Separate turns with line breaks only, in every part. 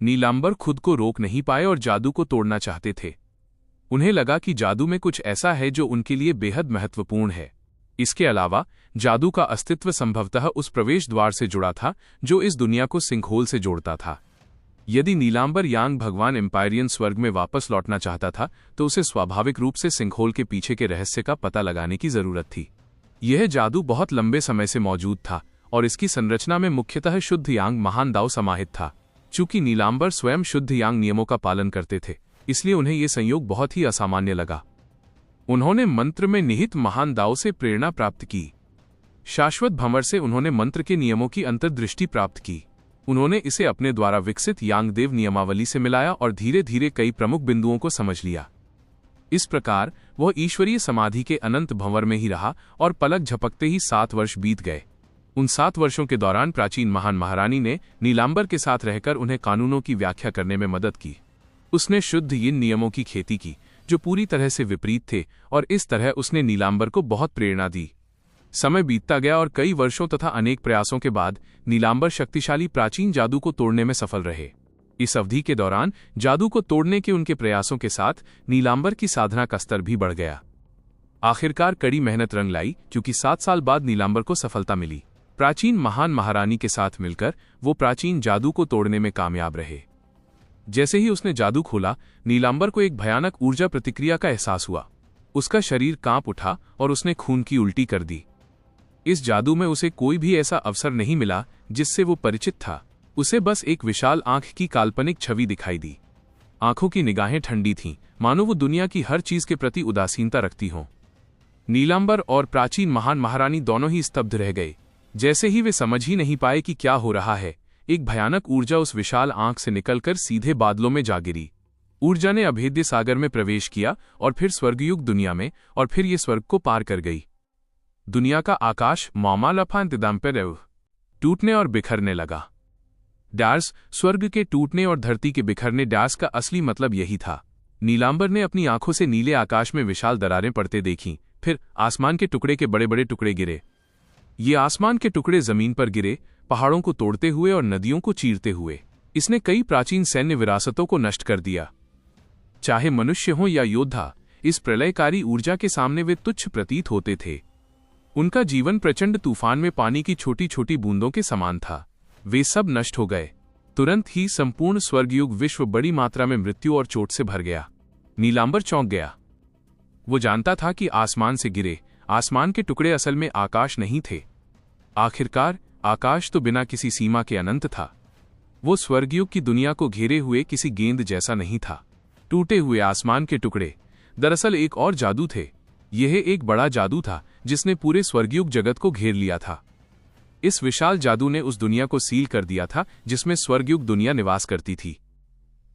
नीलांबर खुद को रोक नहीं पाए और जादू को तोड़ना चाहते थे। उन्हें लगा कि जादू में कुछ ऐसा है जो उनके लिए बेहद महत्वपूर्ण है। इसके अलावा जादू का अस्तित्व संभवतः उस प्रवेश द्वार से जुड़ा था जो इस दुनिया को सिंकहोल से जोड़ता था। यदि नीलांबर यांग भगवान एम्पायरियन स्वर्ग में वापस लौटना चाहता था तो उसे स्वाभाविक रूप से सिंकहोल के पीछे के रहस्य का पता लगाने की जरूरत थी। यह जादू बहुत लंबे समय से मौजूद था और इसकी संरचना में मुख्यतः शुद्ध यांग महान दाव समाहित था। चूंकि नीलांबर स्वयं शुद्ध यांग नियमों का पालन करते थे, इसलिए उन्हें यह संयोग बहुत ही असामान्य लगा। उन्होंने मंत्र में निहित महान दाव से प्रेरणा प्राप्त की। शाश्वत भंवर से उन्होंने मंत्र के नियमों की अंतर्दृष्टि प्राप्त की। उन्होंने इसे अपने द्वारा विकसित यांगदेव नियमावली से मिलाया और धीरे धीरे कई प्रमुख बिंदुओं को समझ लिया। इस प्रकार वह ईश्वरीय समाधि के अनंत भंवर में ही रहा और पलक झपकते ही 7 वर्ष बीत गए। उन 7 वर्षों के दौरान प्राचीन महान महारानी ने नीलांबर के साथ रहकर उन्हें कानूनों की व्याख्या करने में मदद की। उसने शुद्ध यिन नियमों की खेती की जो पूरी तरह से विपरीत थे, और इस तरह उसने नीलांबर को बहुत प्रेरणा दी। समय बीतता गया और कई वर्षों तथा अनेक प्रयासों के बाद नीलांबर शक्तिशाली प्राचीन जादू को तोड़ने में सफल रहे। इस अवधि के दौरान जादू को तोड़ने के उनके प्रयासों के साथ नीलांबर की साधना का स्तर भी बढ़ गया। आखिरकार कड़ी मेहनत रंग लाई, क्योंकि 7 साल बाद नीलांबर को सफलता मिली। प्राचीन महान महारानी के साथ मिलकर वो प्राचीन जादू को तोड़ने में कामयाब रहे। जैसे ही उसने जादू खोला, नीलांबर को एक भयानक ऊर्जा प्रतिक्रिया का एहसास हुआ। उसका शरीर कांप उठा और उसने खून की उल्टी कर दी। इस जादू में उसे कोई भी ऐसा अवसर नहीं मिला जिससे वो परिचित था। उसे बस एक विशाल आंख की काल्पनिक छवि दिखाई दी। आंखों की निगाहें ठंडी थीं, मानो वो दुनिया की हर चीज के प्रति उदासीनता रखती हों। नीलांबर और प्राचीन महान महारानी दोनों ही स्तब्ध रह गए। जैसे ही वे समझ ही नहीं पाए कि क्या हो रहा है, एक भयानक ऊर्जा उस विशाल आंख से निकलकर सीधे बादलों में जा गिरी। ऊर्जा ने अभेद्य सागर में प्रवेश किया और फिर स्वर्गयुग दुनिया में, और फिर ये स्वर्ग को पार कर गई। दुनिया का आकाश टूटने और बिखरने लगा। डार्स, स्वर्ग के टूटने और धरती के बिखरने, डार्स का असली मतलब यही था। नीलांबर ने अपनी आंखों से नीले आकाश में विशाल दरारें पड़ते देखीं, फिर आसमान के टुकड़े के बड़े बड़े टुकड़े गिरे। ये आसमान के टुकड़े जमीन पर गिरे, पहाड़ों को तोड़ते हुए और नदियों को चीरते हुए। इसने कई प्राचीन सैन्य विरासतों को नष्ट कर दिया। चाहे मनुष्य हों या योद्धा, इस प्रलयकारी ऊर्जा के सामने वे तुच्छ प्रतीत होते थे। उनका जीवन प्रचंड तूफान में पानी की छोटी छोटी बूंदों के समान था। वे सब नष्ट हो गए। तुरंत ही संपूर्ण स्वर्गयुग विश्व बड़ी मात्रा में मृत्यु और चोट से भर गया। नीलांबर चौंक गया। वो जानता था कि आसमान से गिरे आसमान के टुकड़े असल में आकाश नहीं थे। आखिरकार आकाश तो बिना किसी सीमा के अनंत था। वो स्वर्गयुग की दुनिया को घेरे हुए किसी गेंद जैसा नहीं था। टूटे हुए आसमान के टुकड़े दरअसल एक और जादू थे। यह एक बड़ा जादू था जिसने पूरे स्वर्गयुग जगत को घेर लिया था। इस विशाल जादू ने उस दुनिया को सील कर दिया था जिसमें स्वर्गयुग दुनिया निवास करती थी।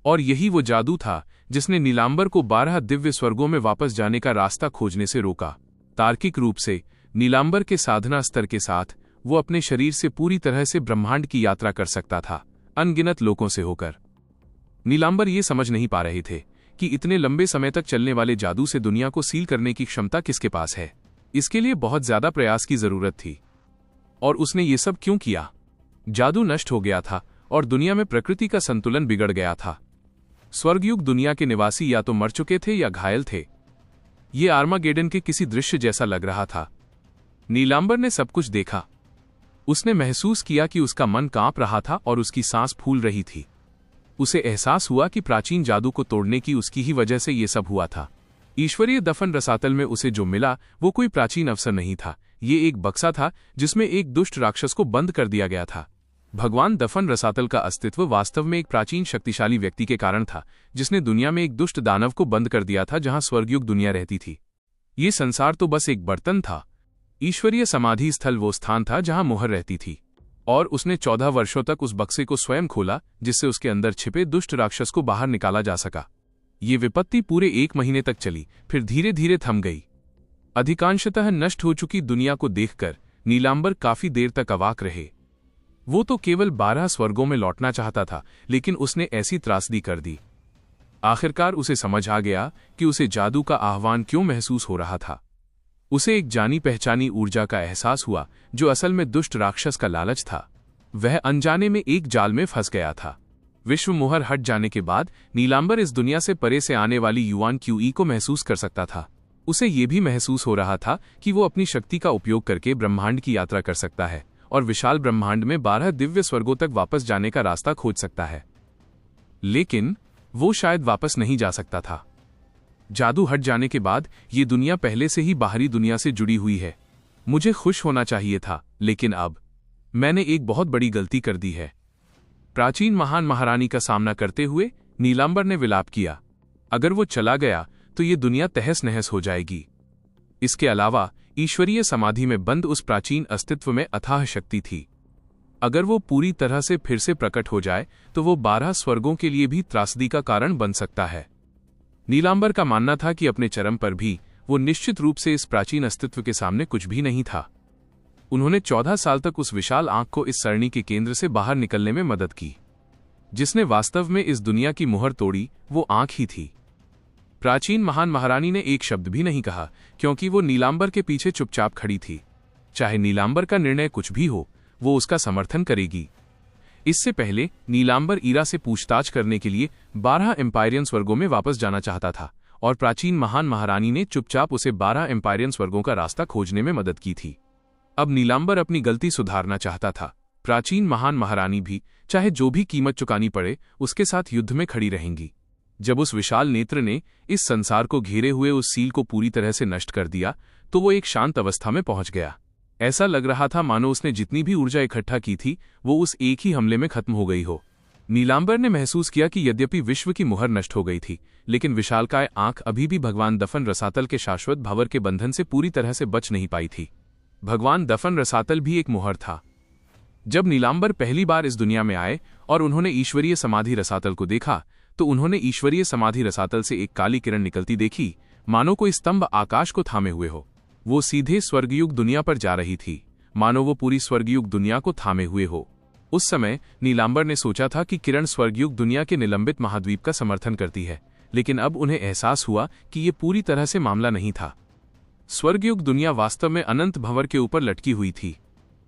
और यही वो जादू था जिसने नीलांबर को 12 दिव्य स्वर्गों में वापस जाने का रास्ता खोजने से रोका। तार्किक रूप से नीलांबर के साधना स्तर के साथ वो अपने शरीर से पूरी तरह से ब्रह्मांड की यात्रा कर सकता था, अनगिनत लोकों से होकर। नीलांबर ये समझ नहीं पा रहे थे कि इतने लंबे समय तक चलने वाले जादू से दुनिया को सील करने की क्षमता किसके पास है। इसके लिए बहुत ज्यादा प्रयास की जरूरत थी। और उसने ये सब क्यों किया? जादू नष्ट हो गया था और दुनिया में प्रकृति का संतुलन बिगड़ गया था। स्वर्गयुग दुनिया के निवासी या तो मर चुके थे या घायल थे। ये आर्मागेडन के किसी दृश्य जैसा लग रहा था। नीलांबर ने सब कुछ देखा। उसने महसूस किया कि उसका मन कांप रहा था और उसकी सांस फूल रही थी। उसे एहसास हुआ कि प्राचीन जादू को तोड़ने की उसकी ही वजह से ये सब हुआ था। ईश्वरीय दफन रसातल में उसे जो मिला वो कोई प्राचीन अवसर नहीं था। ये एक बक्सा था जिसमें एक दुष्ट राक्षस को बंद कर दिया गया था। भगवान दफन रसातल का अस्तित्व वास्तव में एक प्राचीन शक्तिशाली व्यक्ति के कारण था, जिसने दुनिया में एक दुष्ट दानव को बंद कर दिया था जहां स्वर्गयुग दुनिया रहती थी। ये संसार तो बस एक बर्तन था। ईश्वरीय समाधि स्थल वो स्थान था जहां मोहर रहती थी। और उसने 14 वर्षों तक उस बक्से को स्वयं खोला, जिससे उसके अंदर छिपे दुष्ट राक्षस को बाहर निकाला जा सका। ये विपत्ति पूरे 1 महीने तक चली, फिर धीरे धीरे थम गई। अधिकांशतः नष्ट हो चुकी दुनिया को देखकर नीलांबर काफी देर तक अवाक रहे। वो तो केवल 12 स्वर्गों में लौटना चाहता था, लेकिन उसने ऐसी त्रासदी कर दी। आखिरकार उसे समझ आ गया कि उसे जादू का आह्वान क्यों महसूस हो रहा था। उसे एक जानी पहचानी ऊर्जा का एहसास हुआ जो असल में दुष्ट राक्षस का लालच था। वह अनजाने में एक जाल में फंस गया था। विश्व मोहर हट जाने के बाद नीलांबर इस दुनिया से परे से आने वाली युआन क्यूई को महसूस कर सकता था। उसे ये भी महसूस हो रहा था कि वो अपनी शक्ति का उपयोग करके ब्रह्मांड की यात्रा कर सकता है और विशाल ब्रह्मांड में 12 दिव्य स्वर्गों तक वापस जाने का रास्ता खोज सकता है। लेकिन वो शायद वापस नहीं जा सकता था। जादू हट जाने के बाद ये दुनिया पहले से ही बाहरी दुनिया से जुड़ी हुई है। मुझे खुश होना चाहिए था, लेकिन अब मैंने एक बहुत बड़ी गलती कर दी है। प्राचीन महान महारानी का सामना करते हुए नीलांबर ने विलाप किया। अगर वो चला गया तो ये दुनिया तहस नहस हो जाएगी। इसके अलावा ईश्वरीय समाधि में बंद उस प्राचीन अस्तित्व में अथाह शक्ति थी। अगर वो पूरी तरह से फिर से प्रकट हो जाए तो वो 12 स्वर्गों के लिए भी त्रासदी का कारण बन सकता है। नीलांबर का मानना था कि अपने चरम पर भी वो निश्चित रूप से इस प्राचीन अस्तित्व के सामने कुछ भी नहीं था। उन्होंने 14 साल तक उस विशाल आंख को इस सरणी के केंद्र से बाहर निकलने में मदद की। जिसने वास्तव में इस दुनिया की मुहर तोड़ी वो आंख ही थी। प्राचीन महान महारानी ने एक शब्द भी नहीं कहा, क्योंकि वो नीलांबर के पीछे चुपचाप खड़ी थी। चाहे नीलांबर का निर्णय कुछ भी हो, वो उसका समर्थन करेगी। इससे पहले नीलांबर ईरा से पूछताछ करने के लिए 12 एम्पायरियन स्वर्गों में वापस जाना चाहता था और प्राचीन महान महारानी ने चुपचाप उसे 12 एम्पायरियन स्वर्गों का रास्ता खोजने में मदद की थी। अब नीलांबर अपनी गलती सुधारना चाहता था। प्राचीन महान महारानी भी, चाहे जो भी कीमत चुकानी पड़े, उसके साथ युद्ध में खड़ी रहेंगी। जब उस विशाल नेत्र ने इस संसार को घेरे हुए उस सील को पूरी तरह से नष्ट कर दिया तो वो एक शांत अवस्था में पहुंच गया। ऐसा लग रहा था मानो उसने जितनी भी ऊर्जा इकट्ठा की थी वो उस एक ही हमले में खत्म हो गई हो। नीलांबर ने महसूस किया कि यद्यपि विश्व की मुहर नष्ट हो गई थी, लेकिन विशालकाय आंख अभी भी भगवान दफन रसातल के शाश्वत भंवर के बंधन से पूरी तरह से बच नहीं पाई थी। भगवान दफन रसातल भी एक मुहर था। जब नीलांबर पहली बार इस दुनिया में आए और उन्होंने ईश्वरीय समाधि रसातल को देखा तो उन्होंने ईश्वरीय समाधि रसातल से एक काली किरण निकलती देखी, मानो कोई स्तंभ आकाश को थामे हुए हो। वो सीधे स्वर्गयुग दुनिया पर जा रही थी, मानो वो पूरी स्वर्गयुग दुनिया को थामे हुए हो। उस समय नीलांबर ने सोचा था कि किरण स्वर्गयुग दुनिया के निलंबित महाद्वीप का समर्थन करती है, लेकिन अब उन्हें एहसास हुआ कि ये पूरी तरह से मामला नहीं था। स्वर्गयुग दुनिया वास्तव में अनंत भंवर के ऊपर लटकी हुई थी।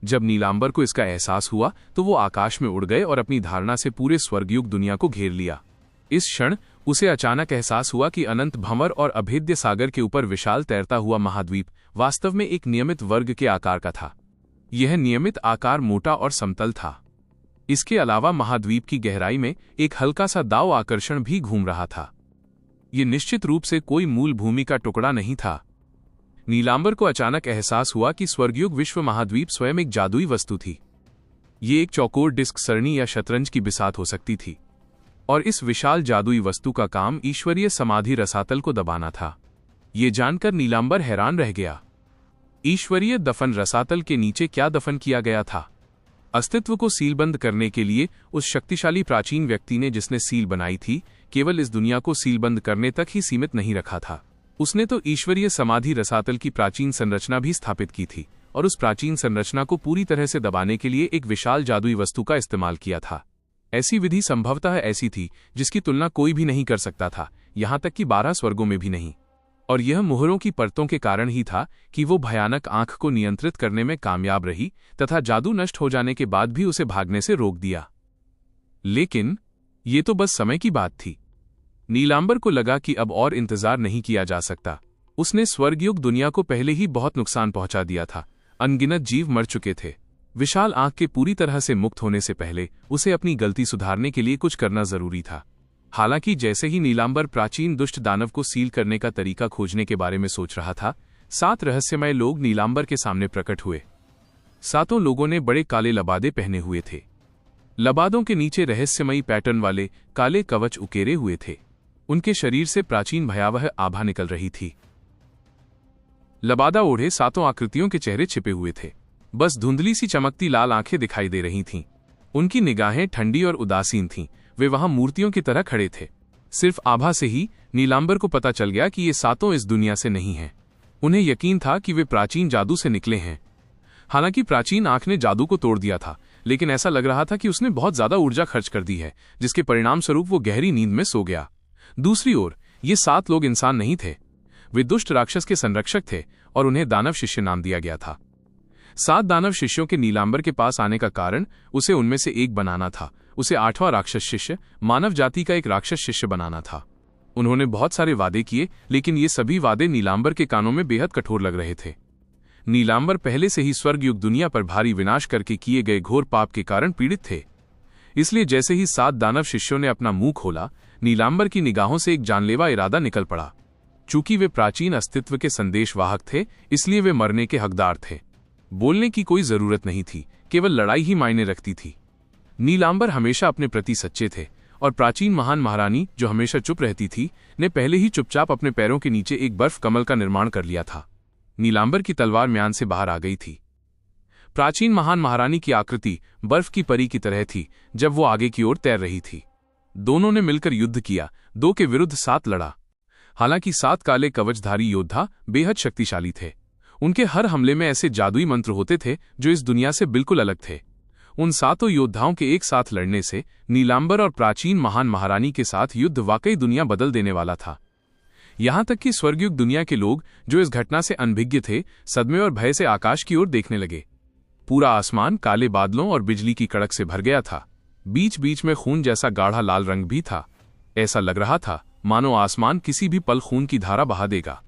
जब नीलांबर को इसका एहसास हुआ तो वो आकाश में उड़ गए और अपनी धारणा से पूरे स्वर्गयुग दुनिया को घेर लिया। इस क्षण उसे अचानक एहसास हुआ कि अनंत भंवर और अभेद्य सागर के ऊपर विशाल तैरता हुआ महाद्वीप वास्तव में एक नियमित वर्ग के आकार का था। यह नियमित आकार मोटा और समतल था। इसके अलावा महाद्वीप की गहराई में एक हल्का सा दाव आकर्षण भी घूम रहा था। ये निश्चित रूप से कोई मूल भूमि का टुकड़ा नहीं था। नीलांबर को अचानक एहसास हुआ कि स्वर्गयुग विश्व महाद्वीप स्वयं एक जादुई वस्तु थी। ये एक चौकोर डिस्क सरणी या शतरंज की बिसात हो सकती थी, और इस विशाल जादुई वस्तु का काम ईश्वरीय समाधि रसातल को दबाना था। ये जानकर नीलांबर हैरान रह गया। ईश्वरीय दफन रसातल के नीचे क्या दफन किया गया था? अस्तित्व को सीलबंद करने के लिए उस शक्तिशाली प्राचीन व्यक्ति ने जिसने सील बनाई थी, केवल इस दुनिया को सीलबंद करने तक ही सीमित नहीं रखा था। उसने तो ईश्वरीय समाधि रसातल की प्राचीन संरचना भी स्थापित की थी और उस प्राचीन संरचना को पूरी तरह से दबाने के लिए एक विशाल जादुई वस्तु का इस्तेमाल किया था। ऐसी विधि संभवतः ऐसी थी जिसकी तुलना कोई भी नहीं कर सकता था, यहां तक कि 12 स्वर्गों में भी नहीं। और यह मोहरों की परतों के कारण ही था कि वो भयानक आंख को नियंत्रित करने में कामयाब रही तथा जादू नष्ट हो जाने के बाद भी उसे भागने से रोक दिया। लेकिन ये तो बस समय की बात थी। नीलांबर को लगा कि अब और इंतजार नहीं किया जा सकता। उसने स्वर्गयुग दुनिया को पहले ही बहुत नुकसान पहुंचा दिया था। अनगिनत जीव मर चुके थे। विशाल आंख के पूरी तरह से मुक्त होने से पहले उसे अपनी गलती सुधारने के लिए कुछ करना जरूरी था। हालांकि जैसे ही नीलांबर प्राचीन दुष्ट दानव को सील करने का तरीका खोजने के बारे में सोच रहा था, 7 रहस्यमय लोग नीलांबर के सामने प्रकट हुए। 7 लोगों ने बड़े काले लबादे पहने हुए थे। लबादों के नीचे रहस्यमयी पैटर्न वाले काले कवच उकेरे हुए थे। उनके शरीर से प्राचीन भयावह आभा निकल रही थी। लबादा ओढ़े 7 आकृतियों के चेहरे छिपे हुए थे। बस धुंधली सी चमकती लाल आंखें दिखाई दे रही थीं। उनकी निगाहें ठंडी और उदासीन थीं। वे वहां मूर्तियों की तरह खड़े थे। सिर्फ आभा से ही नीलांबर को पता चल गया कि ये 7 इस दुनिया से नहीं हैं। उन्हें यकीन था कि वे प्राचीन जादू से निकले हैं। हालांकि प्राचीन आंख ने जादू को तोड़ दिया था, लेकिन ऐसा लग रहा था कि उसने बहुत ज्यादा ऊर्जा खर्च कर दी है, जिसके परिणाम स्वरूप वो गहरी नींद में सो गया। दूसरी ओर ये 7 लोग इंसान नहीं थे। वे दुष्ट राक्षस के संरक्षक थे और उन्हें दानव शिष्य नाम दिया गया था। 7 दानव शिष्यों के नीलांबर के पास आने का कारण उसे उनमें से एक बनाना था। उसे 8वां राक्षस शिष्य, मानव जाति का एक राक्षस शिष्य बनाना था। उन्होंने बहुत सारे वादे किए, लेकिन ये सभी वादे नीलांबर के कानों में बेहद कठोर लग रहे थे। नीलांबर पहले से ही स्वर्गयुग दुनिया पर भारी विनाश करके किए गए घोर पाप के कारण पीड़ित थे। इसलिए जैसे ही 7 दानव शिष्यों ने अपना मुंह खोला, नीलांबर की निगाहों से एक जानलेवा इरादा निकल पड़ा। चूंकि वे प्राचीन अस्तित्व के संदेशवाहक थे, इसलिए वे मरने के हकदार थे। बोलने की कोई जरूरत नहीं थी, केवल लड़ाई ही मायने रखती थी। नीलांबर हमेशा अपने प्रति सच्चे थे, और प्राचीन महान महारानी, जो हमेशा चुप रहती थी, ने पहले ही चुपचाप अपने पैरों के नीचे एक बर्फ कमल का निर्माण कर लिया था। नीलांबर की तलवार म्यान से बाहर आ गई थी। प्राचीन महान महारानी की आकृति बर्फ की परी की तरह थी जब वो आगे की ओर तैर रही थी। दोनों ने मिलकर युद्ध किया, 2 के विरुद्ध 7 लड़ा। हालांकि 7 काले कवचधारी योद्धा बेहद शक्तिशाली थे। उनके हर हमले में ऐसे जादुई मंत्र होते थे जो इस दुनिया से बिल्कुल अलग थे। उन 7 योद्धाओं के एक साथ लड़ने से नीलांबर और प्राचीन महान महारानी के साथ युद्ध वाकई दुनिया बदल देने वाला था। यहां तक कि स्वर्गयुग दुनिया के लोग, जो इस घटना से अनभिज्ञ थे, सदमे और भय से आकाश की ओर देखने लगे। पूरा आसमान काले बादलों और बिजली की कड़क से भर गया था। बीच बीच में खून जैसा गाढ़ा लाल रंग भी था। ऐसा लग रहा था मानो आसमान किसी भी पल खून की धारा बहा देगा।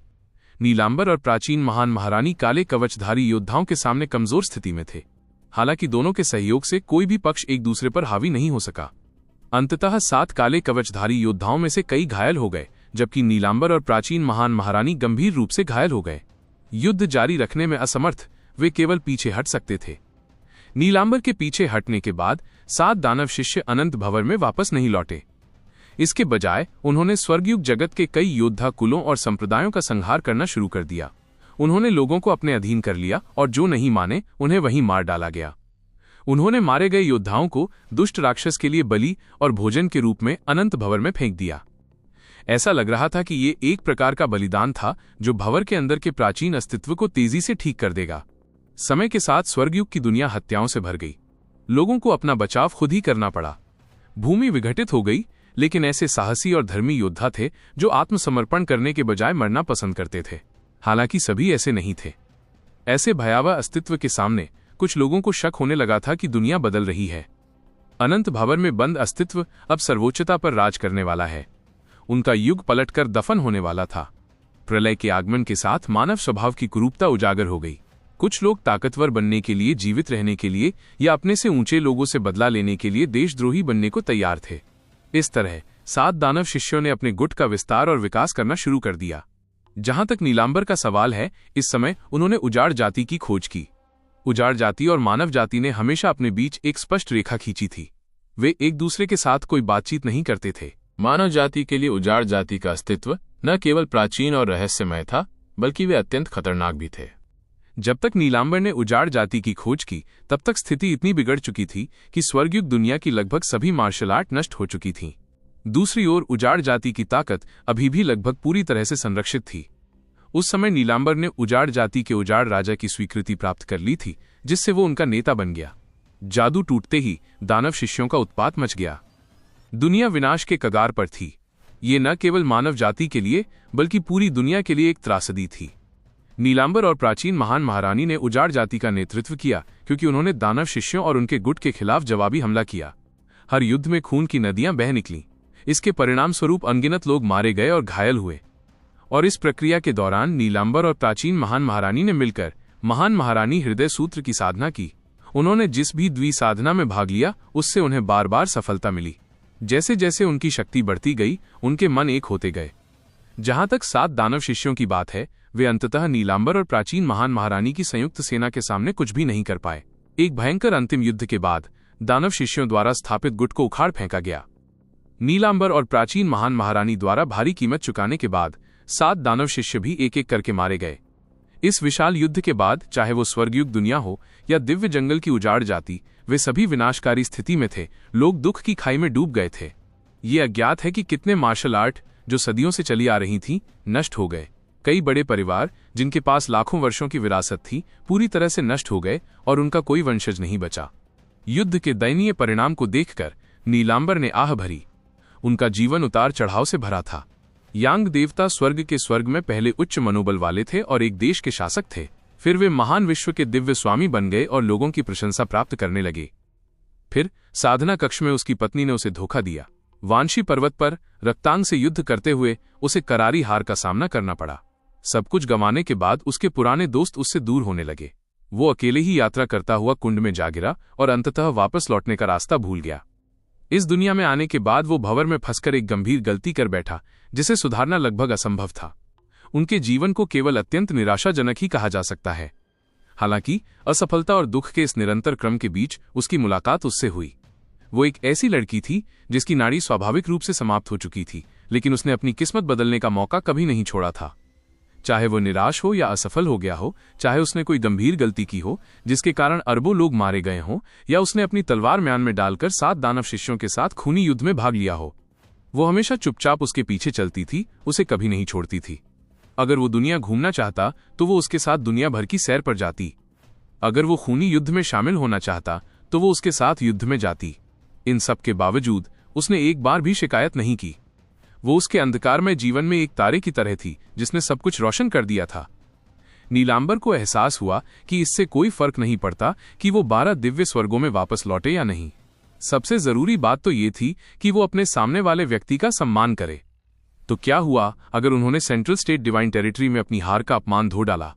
नीलांबर और प्राचीन महान महारानी काले कवचधारी योद्धाओं के सामने कमजोर स्थिति में थे। हालांकि दोनों के सहयोग से कोई भी पक्ष एक दूसरे पर हावी नहीं हो सका। अंततः 7 काले कवचधारी योद्धाओं में से कई घायल हो गए, जबकि नीलांबर और प्राचीन महान महारानी गंभीर रूप से घायल हो गए। युद्ध जारी रखने में असमर्थ, वे केवल पीछे हट सकते थे। नीलांबर के पीछे हटने के बाद 7 दानव शिष्य अनंत भंवर में वापस नहीं लौटे। इसके बजाय उन्होंने स्वर्गयुग जगत के कई योद्धा कुलों और संप्रदायों का संहार करना शुरू कर दिया। उन्होंने लोगों को अपने अधीन कर लिया, और जो नहीं माने उन्हें वहीं मार डाला गया। उन्होंने मारे गए योद्धाओं को दुष्ट राक्षस के लिए बलि और भोजन के रूप में अनंत भंवर में फेंक दिया। ऐसा लग रहा था कि ये एक प्रकार का बलिदान था जो भंवर के अंदर के प्राचीन अस्तित्व को तेजी से ठीक कर देगा। समय के साथ स्वर्गयुग की दुनिया हत्याओं से भर गई। लोगों को अपना बचाव खुद ही करना पड़ा। भूमि विघटित हो गई, लेकिन ऐसे साहसी और धर्मी योद्धा थे जो आत्मसमर्पण करने के बजाय मरना पसंद करते थे। हालांकि सभी ऐसे नहीं थे। ऐसे भयावह अस्तित्व के सामने कुछ लोगों को शक होने लगा था कि दुनिया बदल रही है। अनंत भंवर में बंद अस्तित्व अब सर्वोच्चता पर राज करने वाला है। उनका युग पलटकर दफन होने वाला था। प्रलय के आगमन के साथ मानव स्वभाव की कुरूपता उजागर हो गई। कुछ लोग ताकतवर बनने के लिए, जीवित रहने के लिए, या अपने से ऊंचे लोगों से बदला लेने के लिए देशद्रोही बनने को तैयार थे। इस तरह 7 दानव शिष्यों ने अपने गुट का विस्तार और विकास करना शुरू कर दिया। जहां तक नीलांबर का सवाल है, इस समय उन्होंने उजाड़ जाति की खोज की। उजाड़ जाति और मानव जाति ने हमेशा अपने बीच एक स्पष्ट रेखा खींची थी। वे एक दूसरे के साथ कोई बातचीत नहीं करते थे। मानव जाति के लिए उजाड़ जाति का अस्तित्व न केवल प्राचीन और रहस्यमय था, बल्कि वे अत्यंत खतरनाक भी थे। जब तक नीलांबर ने उजाड़ जाति की खोज की, तब तक स्थिति इतनी बिगड़ चुकी थी कि स्वर्गयुग दुनिया की लगभग सभी मार्शल आर्ट नष्ट हो चुकी थीं। दूसरी ओर उजाड़ जाति की ताकत अभी भी लगभग पूरी तरह से संरक्षित थी। उस समय नीलांबर ने उजाड़ जाति के उजाड़ राजा की स्वीकृति प्राप्त कर ली थी, जिससे वो उनका नेता बन गया। जादू टूटते ही दानव शिष्यों का उत्पात मच गया। दुनिया विनाश के कगार पर थी। ये न केवल मानव जाति के लिए, बल्कि पूरी दुनिया के लिए एक त्रासदी थी। नीलांबर और प्राचीन महान महारानी ने उजाड़ जाति का नेतृत्व किया, क्योंकि उन्होंने दानव शिष्यों और उनके गुट के खिलाफ जवाबी हमला किया। हर युद्ध में खून की नदियां बह निकलीं। इसके परिणाम स्वरूप अनगिनत लोग मारे गए और घायल हुए। और इस प्रक्रिया के दौरान नीलांबर और प्राचीन महान महारानी ने मिलकर महान महारानी हृदय सूत्र की साधना की। उन्होंने जिस भी द्वि साधना में भाग लिया, उससे उन्हें बार बार सफलता मिली। जैसे जैसे उनकी शक्ति बढ़ती गई, उनके मन एक होते गए। जहां तक 7 दानव शिष्यों की बात है, वे अंततः नीलांबर और प्राचीन महान महारानी की संयुक्त सेना के सामने कुछ भी नहीं कर पाए। एक भयंकर अंतिम युद्ध के बाद दानव शिष्यों द्वारा स्थापित गुट को उखाड़ फेंका गया। नीलांबर और प्राचीन महान महारानी द्वारा भारी कीमत चुकाने के बाद 7 दानव शिष्य भी एक एक करके मारे गए। इस विशाल युद्ध के बाद, चाहे वो स्वर्गयुग दुनिया हो या दिव्य जंगल की उजाड़ जाति, वे सभी विनाशकारी स्थिति में थे। लोग दुख की खाई में डूब गए थे। ये अज्ञात है कि कितने मार्शल आर्ट जो सदियों से चली आ रही थीं, नष्ट हो गए। कई बड़े परिवार जिनके पास लाखों वर्षों की विरासत थी, पूरी तरह से नष्ट हो गए और उनका कोई वंशज नहीं बचा। युद्ध के दयनीय परिणाम को देखकर नीलांबर ने आह भरी। उनका जीवन उतार चढ़ाव से भरा था। यांग देवता स्वर्ग के स्वर्ग में पहले उच्च मनोबल वाले थे और एक देश के शासक थे। फिर वे महान विश्व के दिव्य स्वामी बन गए और लोगों की प्रशंसा प्राप्त करने लगे। फिर साधना कक्ष में उसकी पत्नी ने उसे धोखा दिया। वांशी पर्वत पर रक्तांग से युद्ध करते हुए उसे करारी हार का सामना करना पड़ा। सब कुछ गंवाने के बाद उसके पुराने दोस्त उससे दूर होने लगे। वो अकेले ही यात्रा करता हुआ कुंड में जा गिरा और अंततः वापस लौटने का रास्ता भूल गया। इस दुनिया में आने के बाद वो भंवर में फंसकर एक गंभीर गलती कर बैठा, जिसे सुधारना लगभग असंभव था। उनके जीवन को केवल अत्यंत निराशाजनक ही कहा जा सकता है। हालांकि असफलता और दुख के इस निरंतर क्रम के बीच उसकी मुलाकात उससे हुई। वो एक ऐसी लड़की थी जिसकी नाड़ी स्वाभाविक रूप से समाप्त हो चुकी थी, लेकिन उसने अपनी किस्मत बदलने का मौका कभी नहीं छोड़ा था। चाहे वो निराश हो या असफल हो गया हो, चाहे उसने कोई गंभीर गलती की हो जिसके कारण अरबों लोग मारे गए हों, या उसने अपनी तलवार म्यान में डालकर 7 दानव शिष्यों के साथ खूनी युद्ध में भाग लिया हो, वो हमेशा चुपचाप उसके पीछे चलती थी, उसे कभी नहीं छोड़ती थी। अगर वो दुनिया घूमना चाहता तो वो उसके साथ दुनिया भर की सैर पर जाती। अगर वो खूनी युद्ध में शामिल होना चाहता तो वो उसके साथ युद्ध में जाती। इन सब के बावजूद उसने एक बार भी शिकायत नहीं की। वो उसके अंधकारमय जीवन में एक तारे की तरह थी जिसने सब कुछ रोशन कर दिया था। नीलांबर को एहसास हुआ कि इससे कोई फर्क नहीं पड़ता कि वो 12 दिव्य स्वर्गों में वापस लौटे या नहीं। सबसे जरूरी बात तो ये थी कि वो अपने सामने वाले व्यक्ति का सम्मान करे। तो क्या हुआ अगर उन्होंने सेंट्रल स्टेट डिवाइन टेरिटरी में अपनी हार का अपमान धो डाला?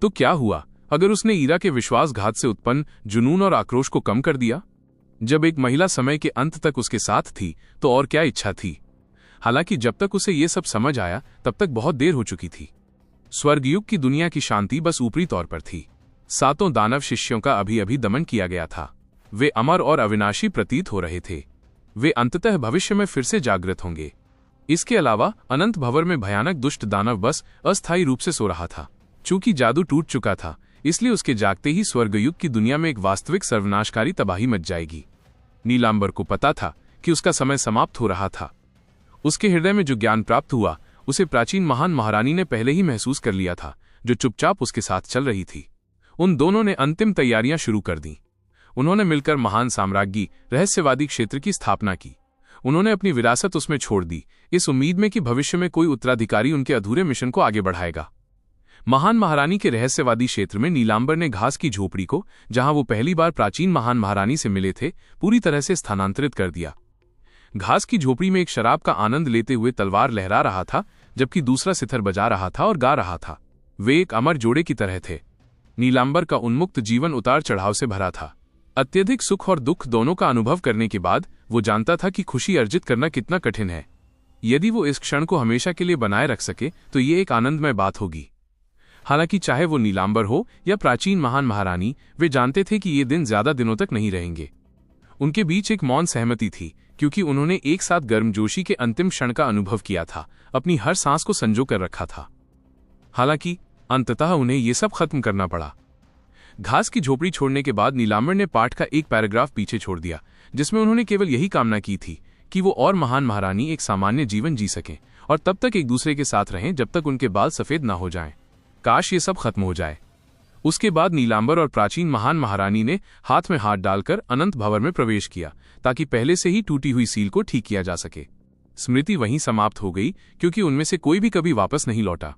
तो क्या हुआ अगर उसने ईरा के विश्वासघात से उत्पन्न जुनून और आक्रोश को कम कर दिया? जब एक महिला समय के अंत तक उसके साथ थी तो और क्या इच्छा थी। हालांकि जब तक उसे ये सब समझ आया तब तक बहुत देर हो चुकी थी। स्वर्गयुग की दुनिया की शांति बस ऊपरी तौर पर थी। 7 दानव शिष्यों का अभी अभी दमन किया गया था। वे अमर और अविनाशी प्रतीत हो रहे थे। वे अंततः भविष्य में फिर से जागृत होंगे। इसके अलावा अनंत भंवर में भयानक दुष्ट दानव बस अस्थायी रूप से सो रहा था। चूंकि जादू टूट चुका था, इसलिए उसके जागते ही स्वर्गयुग की दुनिया में एक वास्तविक सर्वनाशकारी तबाही मच जाएगी। नीलांबर को पता था कि उसका समय समाप्त हो रहा था। उसके हृदय में जो ज्ञान प्राप्त हुआ उसे प्राचीन महान महारानी ने पहले ही महसूस कर लिया था, जो चुपचाप उसके साथ चल रही थी। उन दोनों ने अंतिम तैयारियां शुरू कर दी। उन्होंने मिलकर महान साम्राज्ञी रहस्यवादी क्षेत्र की स्थापना की। उन्होंने अपनी विरासत उसमें छोड़ दी, इस उम्मीद में कि भविष्य में कोई उत्तराधिकारी उनके अधूरे मिशन को आगे बढ़ाएगा। महान महारानी के रहस्यवादी क्षेत्र में नीलांबर ने घास की झोपड़ी को, जहां वो पहली बार प्राचीन महान महारानी से मिले थे, पूरी तरह से स्थानांतरित कर दिया। घास की झोपड़ी में एक शराब का आनंद लेते हुए तलवार लहरा रहा था, जबकि दूसरा सिथर बजा रहा था और गा रहा था। वे एक अमर जोड़े की तरह थे। नीलांबर का उन्मुक्त जीवन उतार चढ़ाव से भरा था। अत्यधिक सुख और दुख दोनों का अनुभव करने के बाद वो जानता था कि खुशी अर्जित करना कितना कठिन है। यदि वो इस क्षण को हमेशा के लिए बनाए रख सके तो ये एक आनंदमय बात होगी। हालांकि चाहे वो नीलांबर हो या प्राचीन महान महारानी, वे जानते थे कि ये दिन ज्यादा दिनों तक नहीं रहेंगे। उनके बीच एक मौन सहमति थी, क्योंकि उन्होंने एक साथ गर्मजोशी के अंतिम क्षण का अनुभव किया था, अपनी हर सांस को संजो कर रखा था। हालांकि अंततः उन्हें ये सब खत्म करना पड़ा। घास की झोपड़ी छोड़ने के बाद नीलांबर ने पाठ का एक पैराग्राफ पीछे छोड़ दिया, जिसमें उन्होंने केवल यही कामना की थी कि वो और महान महारानी एक सामान्य जीवन जी सकें और तब तक एक दूसरे के साथ रहें जब तक उनके बाल सफेद ना हो जाएं। काश ये सब खत्म हो जाए। उसके बाद नीलांबर और प्राचीन महान महारानी ने हाथ में हाथ डालकर अनंत भंवर में प्रवेश किया, ताकि पहले से ही टूटी हुई सील को ठीक किया जा सके। स्मृति वहीं समाप्त हो गई, क्योंकि उनमें से कोई भी कभी वापस नहीं लौटा।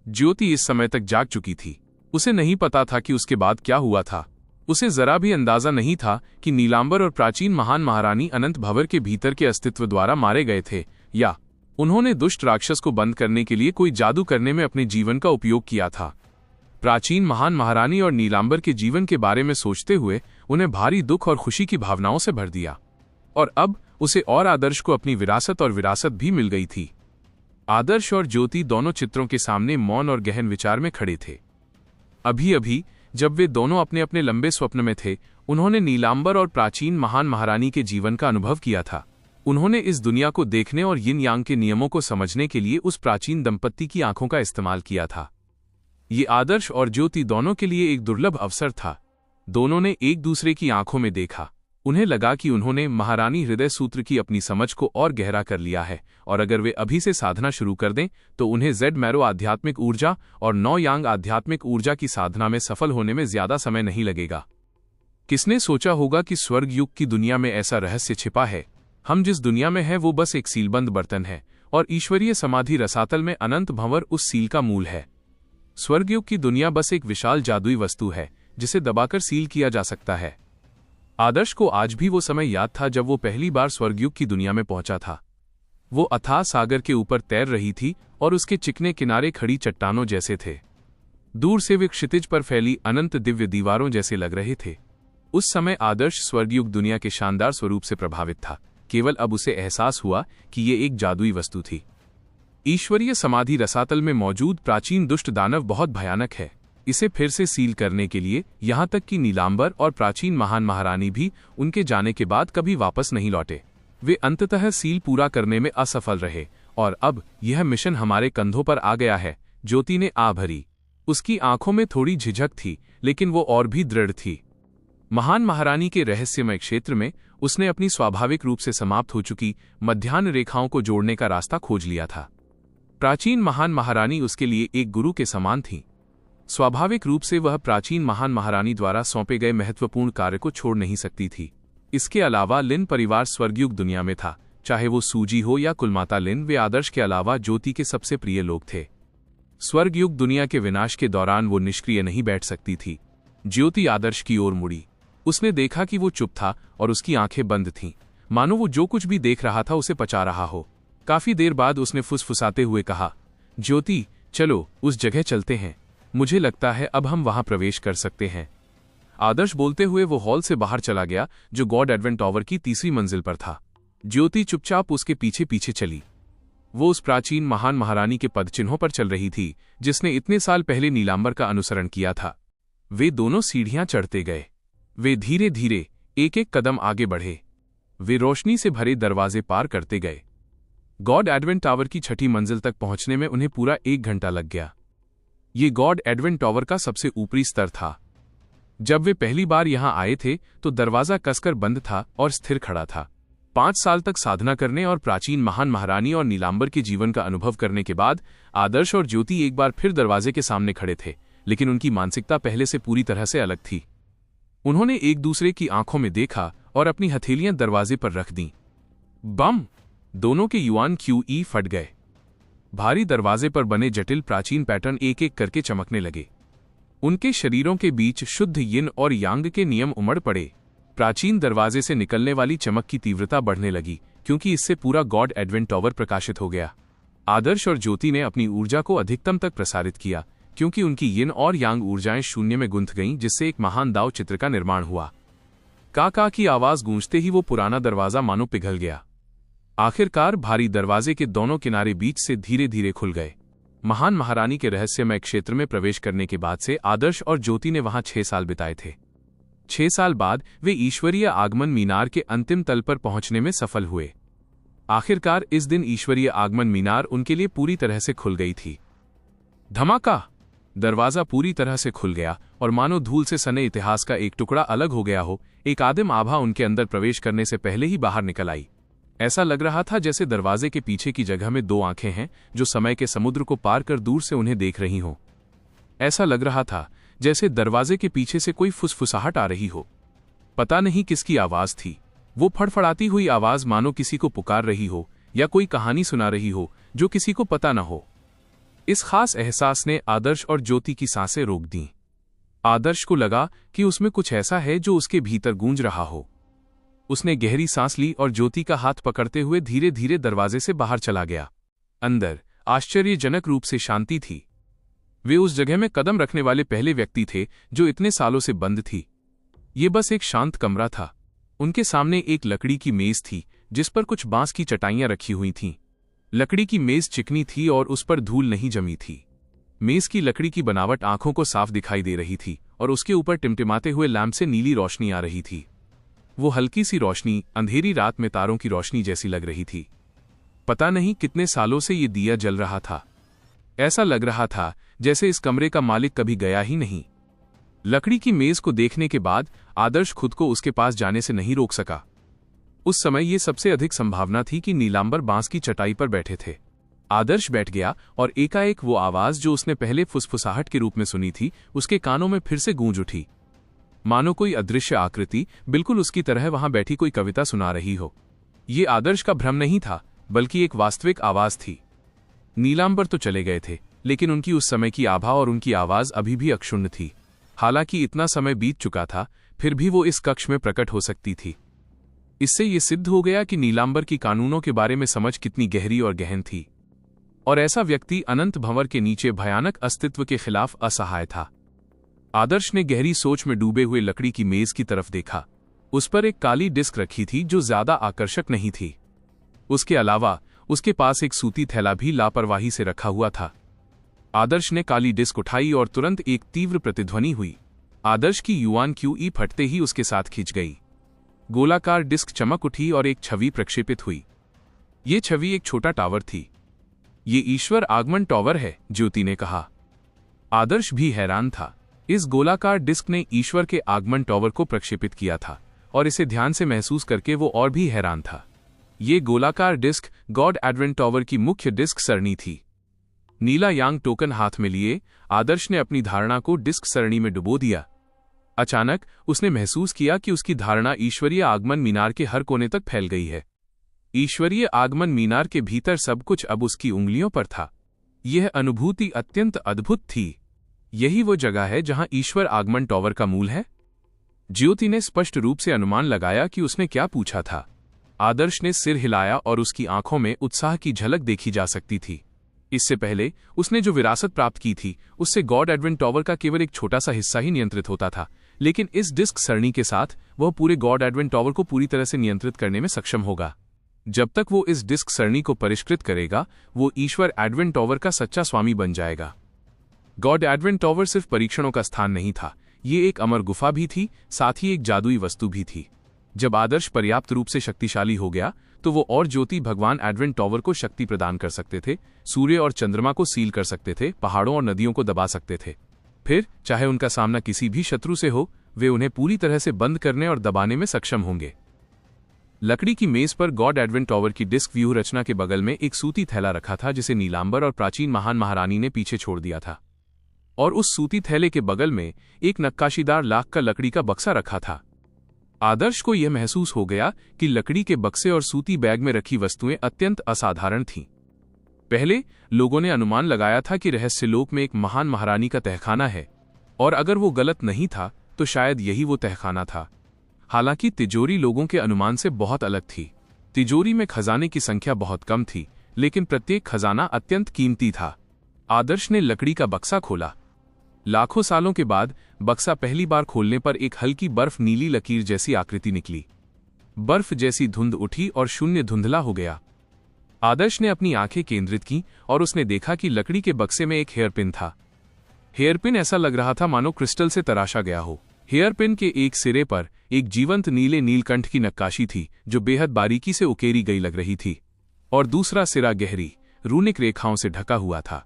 ज्योति इस समय तक जाग चुकी थी। उसे नहीं पता था कि उसके बाद क्या हुआ था। उसे जरा भी अंदाजा नहीं था कि नीलांबर और प्राचीन महान महारानी अनंत भंवर के भीतर के अस्तित्व द्वारा मारे गए थे, या उन्होंने दुष्ट राक्षस को बंद करने के लिए कोई जादू करने में अपने जीवन का उपयोग किया था। प्राचीन महान महारानी और नीलांबर के जीवन के बारे में सोचते हुए उन्हें भारी दुख और खुशी की भावनाओं से भर दिया। और अब उसे और आदर्श को अपनी विरासत और विरासत भी मिल गई थी। आदर्श और ज्योति दोनों चित्रों के सामने मौन और गहन विचार में खड़े थे। अभी अभी जब वे दोनों अपने अपने लंबे स्वप्न में थे, उन्होंने नीलांबर और प्राचीन महान महारानी के जीवन का अनुभव किया था। उन्होंने इस दुनिया को देखने और यिन यांग के नियमों को समझने के लिए उस प्राचीन दंपत्ति की आंखों का इस्तेमाल किया था। ये आदर्श और ज्योति दोनों के लिए एक दुर्लभ अवसर था। दोनों ने एक दूसरे की आंखों में देखा। उन्हें लगा कि उन्होंने महारानी हृदय सूत्र की अपनी समझ को और गहरा कर लिया है, और अगर वे अभी से साधना शुरू कर दें तो उन्हें जेड मैरो आध्यात्मिक ऊर्जा और नौ यांग आध्यात्मिक ऊर्जा की साधना में सफल होने में ज्यादा समय नहीं लगेगा। किसने सोचा होगा कि स्वर्ग युग की दुनिया में ऐसा रहस्य छिपा है। हम जिस दुनिया में हैं वो बस एक सीलबंद बर्तन है, और ईश्वरीय समाधि रसातल में अनंत भंवर उस सील का मूल है। स्वर्गयुग की दुनिया बस एक विशाल जादुई वस्तु है जिसे दबाकर सील किया जा सकता है। आदर्श को आज भी वो समय याद था जब वो पहली बार स्वर्गयुग की दुनिया में पहुंचा था। वो अथाह सागर के ऊपर तैर रही थी और उसके चिकने किनारे खड़ी चट्टानों जैसे थे। दूर से वे क्षितिज पर फैली अनंत दिव्य दीवारों जैसे लग रहे थे। उस समय आदर्श स्वर्गयुग दुनिया के शानदार स्वरूप से प्रभावित था। केवल अब उसे एहसास हुआ कि ये एक जादुई वस्तु थी। ईश्वरीय समाधि रसातल में मौजूद प्राचीन दुष्ट दानव बहुत भयानक है। इसे फिर से सील करने के लिए यहाँ तक कि नीलांबर और प्राचीन महान महारानी भी उनके जाने के बाद कभी वापस नहीं लौटे। वे अंततः सील पूरा करने में असफल रहे और अब यह मिशन हमारे कंधों पर आ गया है। ज्योति ने आ भरी। उसकी आंखों में थोड़ी झिझक थी, लेकिन वो और भी दृढ़ थी। महान महारानी के रहस्यमय क्षेत्र में उसने अपनी स्वाभाविक रूप से समाप्त हो चुकी मध्याह्न रेखाओं को जोड़ने का रास्ता खोज लिया था। प्राचीन महान महारानी उसके लिए एक गुरु के समान थी। स्वाभाविक रूप से वह प्राचीन महान महारानी द्वारा सौंपे गए महत्वपूर्ण कार्य को छोड़ नहीं सकती थी। इसके अलावा लिन परिवार स्वर्गयुग दुनिया में था। चाहे वो सूजी हो या कुलमाता लिन, वे आदर्श के अलावा ज्योति के सबसे प्रिय लोग थे। स्वर्गयुग दुनिया के विनाश के दौरान वो निष्क्रिय नहीं बैठ सकती थी। ज्योति आदर्श की ओर मुड़ी। उसने देखा कि वो चुप था और उसकी आंखें बंद थीं, मानो वो जो कुछ भी देख रहा था उसे पचा रहा हो। काफी देर बाद उसने फुसफुसाते हुए कहा, ज्योति, चलो उस जगह चलते हैं। मुझे लगता है अब हम वहां प्रवेश कर सकते हैं। आदर्श बोलते हुए वो हॉल से बाहर चला गया, जो गॉड एडवेंट टावर की तीसरी मंजिल पर था। ज्योति चुपचाप उसके पीछे पीछे चली। वो उस प्राचीन महान महारानी के पदचिन्हों पर चल रही थी, जिसने इतने साल पहले नीलांबर का अनुसरण किया था। वे दोनों सीढ़ियां चढ़ते गए। वे धीरे धीरे एक एक कदम आगे बढ़े। वे रोशनी से भरे दरवाजे पार करते गए। गॉड एडवेंट टावर की छठी मंजिल तक पहुंचने में उन्हें पूरा 1 घंटा लग गया। ये गॉड एडवेंट टावर का सबसे ऊपरी स्तर था। जब वे पहली बार यहां आए थे तो दरवाजा कसकर बंद था और स्थिर खड़ा था। 5 साल तक साधना करने और प्राचीन महान महारानी और नीलांबर के जीवन का अनुभव करने के बाद आदर्श और ज्योति एक बार फिर दरवाजे के सामने खड़े थे, लेकिन उनकी मानसिकता पहले से पूरी तरह से अलग थी। उन्होंने एक दूसरे की आंखों में देखा और अपनी हथेलियां दरवाजे पर रख दीं। बम! दोनों के युआन क्यूई फट गए। भारी दरवाजे पर बने जटिल प्राचीन पैटर्न एक एक करके चमकने लगे। उनके शरीरों के बीच शुद्ध यिन और यांग के नियम उमड़ पड़े। प्राचीन दरवाजे से निकलने वाली चमक की तीव्रता बढ़ने लगी, क्योंकि इससे पूरा गॉड एडवेंट टावर प्रकाशित हो गया। आदर्श और ज्योति ने अपनी ऊर्जा को अधिकतम तक प्रसारित किया, क्योंकि उनकी यिन और यांग ऊर्जाएं शून्य में गुंथ गईं, जिससे एक महान दाव चित्र का निर्माण हुआ। का की आवाज गूंजते ही वो पुराना दरवाजा मानो पिघल गया। आखिरकार भारी दरवाजे के दोनों किनारे बीच से धीरे धीरे खुल गए। महान महारानी के रहस्यमय क्षेत्र में प्रवेश करने के बाद से आदर्श और ज्योति ने वहां 6 साल बिताए थे। 6 साल बाद वे ईश्वरीय आगमन मीनार के अंतिम तल पर पहुंचने में सफल हुए। आखिरकार इस दिन ईश्वरीय आगमन मीनार उनके लिए पूरी तरह से खुल गई थी। धमाका! दरवाजा पूरी तरह से खुल गया और मानो धूल से सने इतिहास का एक टुकड़ा अलग हो गया हो। एक आदिम आभा उनके अंदर प्रवेश करने से पहले ही बाहर निकल आई। ऐसा लग रहा था जैसे दरवाजे के पीछे की जगह में 2 आंखें हैं, जो समय के समुद्र को पार कर दूर से उन्हें देख रही हों। ऐसा लग रहा था जैसे दरवाजे के पीछे से कोई फुसफुसाहट आ रही हो। पता नहीं किसकी आवाज थी। वो फड़फड़ाती हुई आवाज मानो किसी को पुकार रही हो या कोई कहानी सुना रही हो जो किसी को पता न हो। इस खास एहसास ने आदर्श और ज्योति की सांसें रोक दीं। आदर्श को लगा कि उसमें कुछ ऐसा है जो उसके भीतर गूंज रहा हो। उसने गहरी सांस ली और ज्योति का हाथ पकड़ते हुए धीरे धीरे दरवाजे से बाहर चला गया। अंदर आश्चर्यजनक रूप से शांति थी। वे उस जगह में कदम रखने वाले पहले व्यक्ति थे जो इतने सालों से बंद थी। ये बस एक शांत कमरा था। उनके सामने एक लकड़ी की मेज थी, जिस पर कुछ बांस की चटाइयां रखी हुई थीं। लकड़ी की मेज चिकनी थी और उस पर धूल नहीं जमी थी। मेज की लकड़ी की बनावट आंखों को साफ दिखाई दे रही थी और उसके ऊपर टिमटिमाते हुए लैंप से नीली रोशनी आ रही थी। वो हल्की सी रोशनी अंधेरी रात में तारों की रोशनी जैसी लग रही थी। पता नहीं कितने सालों से ये दिया जल रहा था। ऐसा लग रहा था जैसे इस कमरे का मालिक कभी गया ही नहीं। लकड़ी की मेज को देखने के बाद आदर्श खुद को उसके पास जाने से नहीं रोक सका। उस समय ये सबसे अधिक संभावना थी कि नीलांबर बांस की चटाई पर बैठे थे। आदर्श बैठ गया और एकाएक वो आवाज जो उसने पहले फुसफुसाहट के रूप में सुनी थी, उसके कानों में फिर से गूंज उठी। मानो कोई अदृश्य आकृति बिल्कुल उसकी तरह वहां बैठी कोई कविता सुना रही हो। ये आदर्श का भ्रम नहीं था, बल्कि एक वास्तविक आवाज थी। नीलांबर तो चले गए थे, लेकिन उनकी उस समय की आभा और उनकी आवाज अभी भी अक्षुण्ण थी। हालांकि इतना समय बीत चुका था, फिर भी वो इस कक्ष में प्रकट हो सकती थी। इससे ये सिद्ध हो गया कि नीलांबर की कानूनों के बारे में समझ कितनी गहरी और गहन थी, और ऐसा व्यक्ति अनंत भंवर के नीचे भयानक अस्तित्व के खिलाफ असहाय था। आदर्श ने गहरी सोच में डूबे हुए लकड़ी की मेज की तरफ देखा। उस पर एक काली डिस्क रखी थी जो ज्यादा आकर्षक नहीं थी। उसके अलावा उसके पास एक सूती थैला भी लापरवाही से रखा हुआ था। आदर्श ने काली डिस्क उठाई और तुरंत एक तीव्र प्रतिध्वनि हुई। आदर्श की युआन क्यूई फटते ही उसके साथ खिंच गई। गोलाकार डिस्क चमक उठी और एक छवि प्रक्षेपित हुई। ये छवि एक छोटा टावर थी। ये ईश्वर आगमन टावर है, ज्योति ने कहा। आदर्श भी हैरान था। इस गोलाकार डिस्क ने ईश्वर के आगमन टावर को प्रक्षेपित किया था, और इसे ध्यान से महसूस करके वो और भी हैरान था। ये गोलाकार डिस्क गॉड एडवेंट टावर की मुख्य डिस्क सरणी थी। नीला यांग टोकन हाथ में लिए आदर्श ने अपनी धारणा को डिस्क सरणी में डुबो दिया। अचानक उसने महसूस किया कि उसकी धारणा ईश्वरीय आगमन मीनार के हर कोने तक फैल गई है। ईश्वरीय आगमन मीनार के भीतर सब कुछ अब उसकी उंगलियों पर था। यह अनुभूति अत्यंत अद्भुत थी। यही वो जगह है जहां ईश्वर आगमन टावर का मूल है। ज्योति ने स्पष्ट रूप से अनुमान लगाया कि उसने क्या पूछा था। आदर्श ने सिर हिलाया और उसकी आंखों में उत्साह की झलक देखी जा सकती थी। इससे पहले उसने जो विरासत प्राप्त की थी उससे गॉड एडवेंट टावर का केवल एक छोटा सा हिस्सा ही नियंत्रित होता था, लेकिन इस डिस्क सरणी के साथ वह पूरे गॉड एडवेंट टावर को पूरी तरह से नियंत्रित करने में सक्षम होगा। जब तक वो इस डिस्क सरणी को परिष्कृत करेगा, वो ईश्वर एडवेंट टावर का सच्चा स्वामी बन जाएगा। गॉड एडवेंट टावर सिर्फ परीक्षणों का स्थान नहीं था, ये एक अमर गुफा भी थी, साथ ही एक जादुई वस्तु भी थी। जब आदर्श पर्याप्त रूप से शक्तिशाली हो गया तो वो और ज्योति भगवान एडवेंट टावर को शक्ति प्रदान कर सकते थे, सूर्य और चंद्रमा को सील कर सकते थे, पहाड़ों और नदियों को दबा सकते थे। फिर चाहे उनका सामना किसी भी शत्रु से हो, वे उन्हें पूरी तरह से बंद करने और दबाने में सक्षम होंगे। लकड़ी की मेज पर गॉड एडवेंट टावर की डिस्क व्यूह रचना के बगल में एक सूती थैला रखा था जिसे नीलांबर और प्राचीन महान महारानी ने पीछे छोड़ दिया था, और उस सूती थैले के बगल में एक नक्काशीदार लाख का लकड़ी का बक्सा रखा था। आदर्श को यह महसूस हो गया कि लकड़ी के बक्से और सूती बैग में रखी वस्तुएं अत्यंत असाधारण थीं। पहले लोगों ने अनुमान लगाया था कि रहस्यलोक में एक महान महारानी का तहखाना है, और अगर वो गलत नहीं था तो शायद यही वो तहखाना था। हालांकि तिजोरी लोगों के अनुमान से बहुत अलग थी। तिजोरी में खजाने की संख्या बहुत कम थी, लेकिन प्रत्येक खजाना अत्यंत कीमती था। आदर्श ने लकड़ी का बक्सा खोला। लाखों सालों के बाद बक्सा पहली बार खोलने पर एक हल्की बर्फ नीली लकीर जैसी आकृति निकली। बर्फ जैसी धुंध उठी और शून्य धुंधला हो गया। आदर्श ने अपनी आंखें केंद्रित की और उसने देखा कि लकड़ी के बक्से में एक हेयरपिन था। हेयरपिन ऐसा लग रहा था मानो क्रिस्टल से तराशा गया हो। हेयरपिन के एक सिरे पर एक जीवंत नीले नीलकंठ की नक्काशी थी जो बेहद बारीकी से उकेरी गई लग रही थी, और दूसरा सिरा गहरी रूनिक रेखाओं से ढका हुआ था।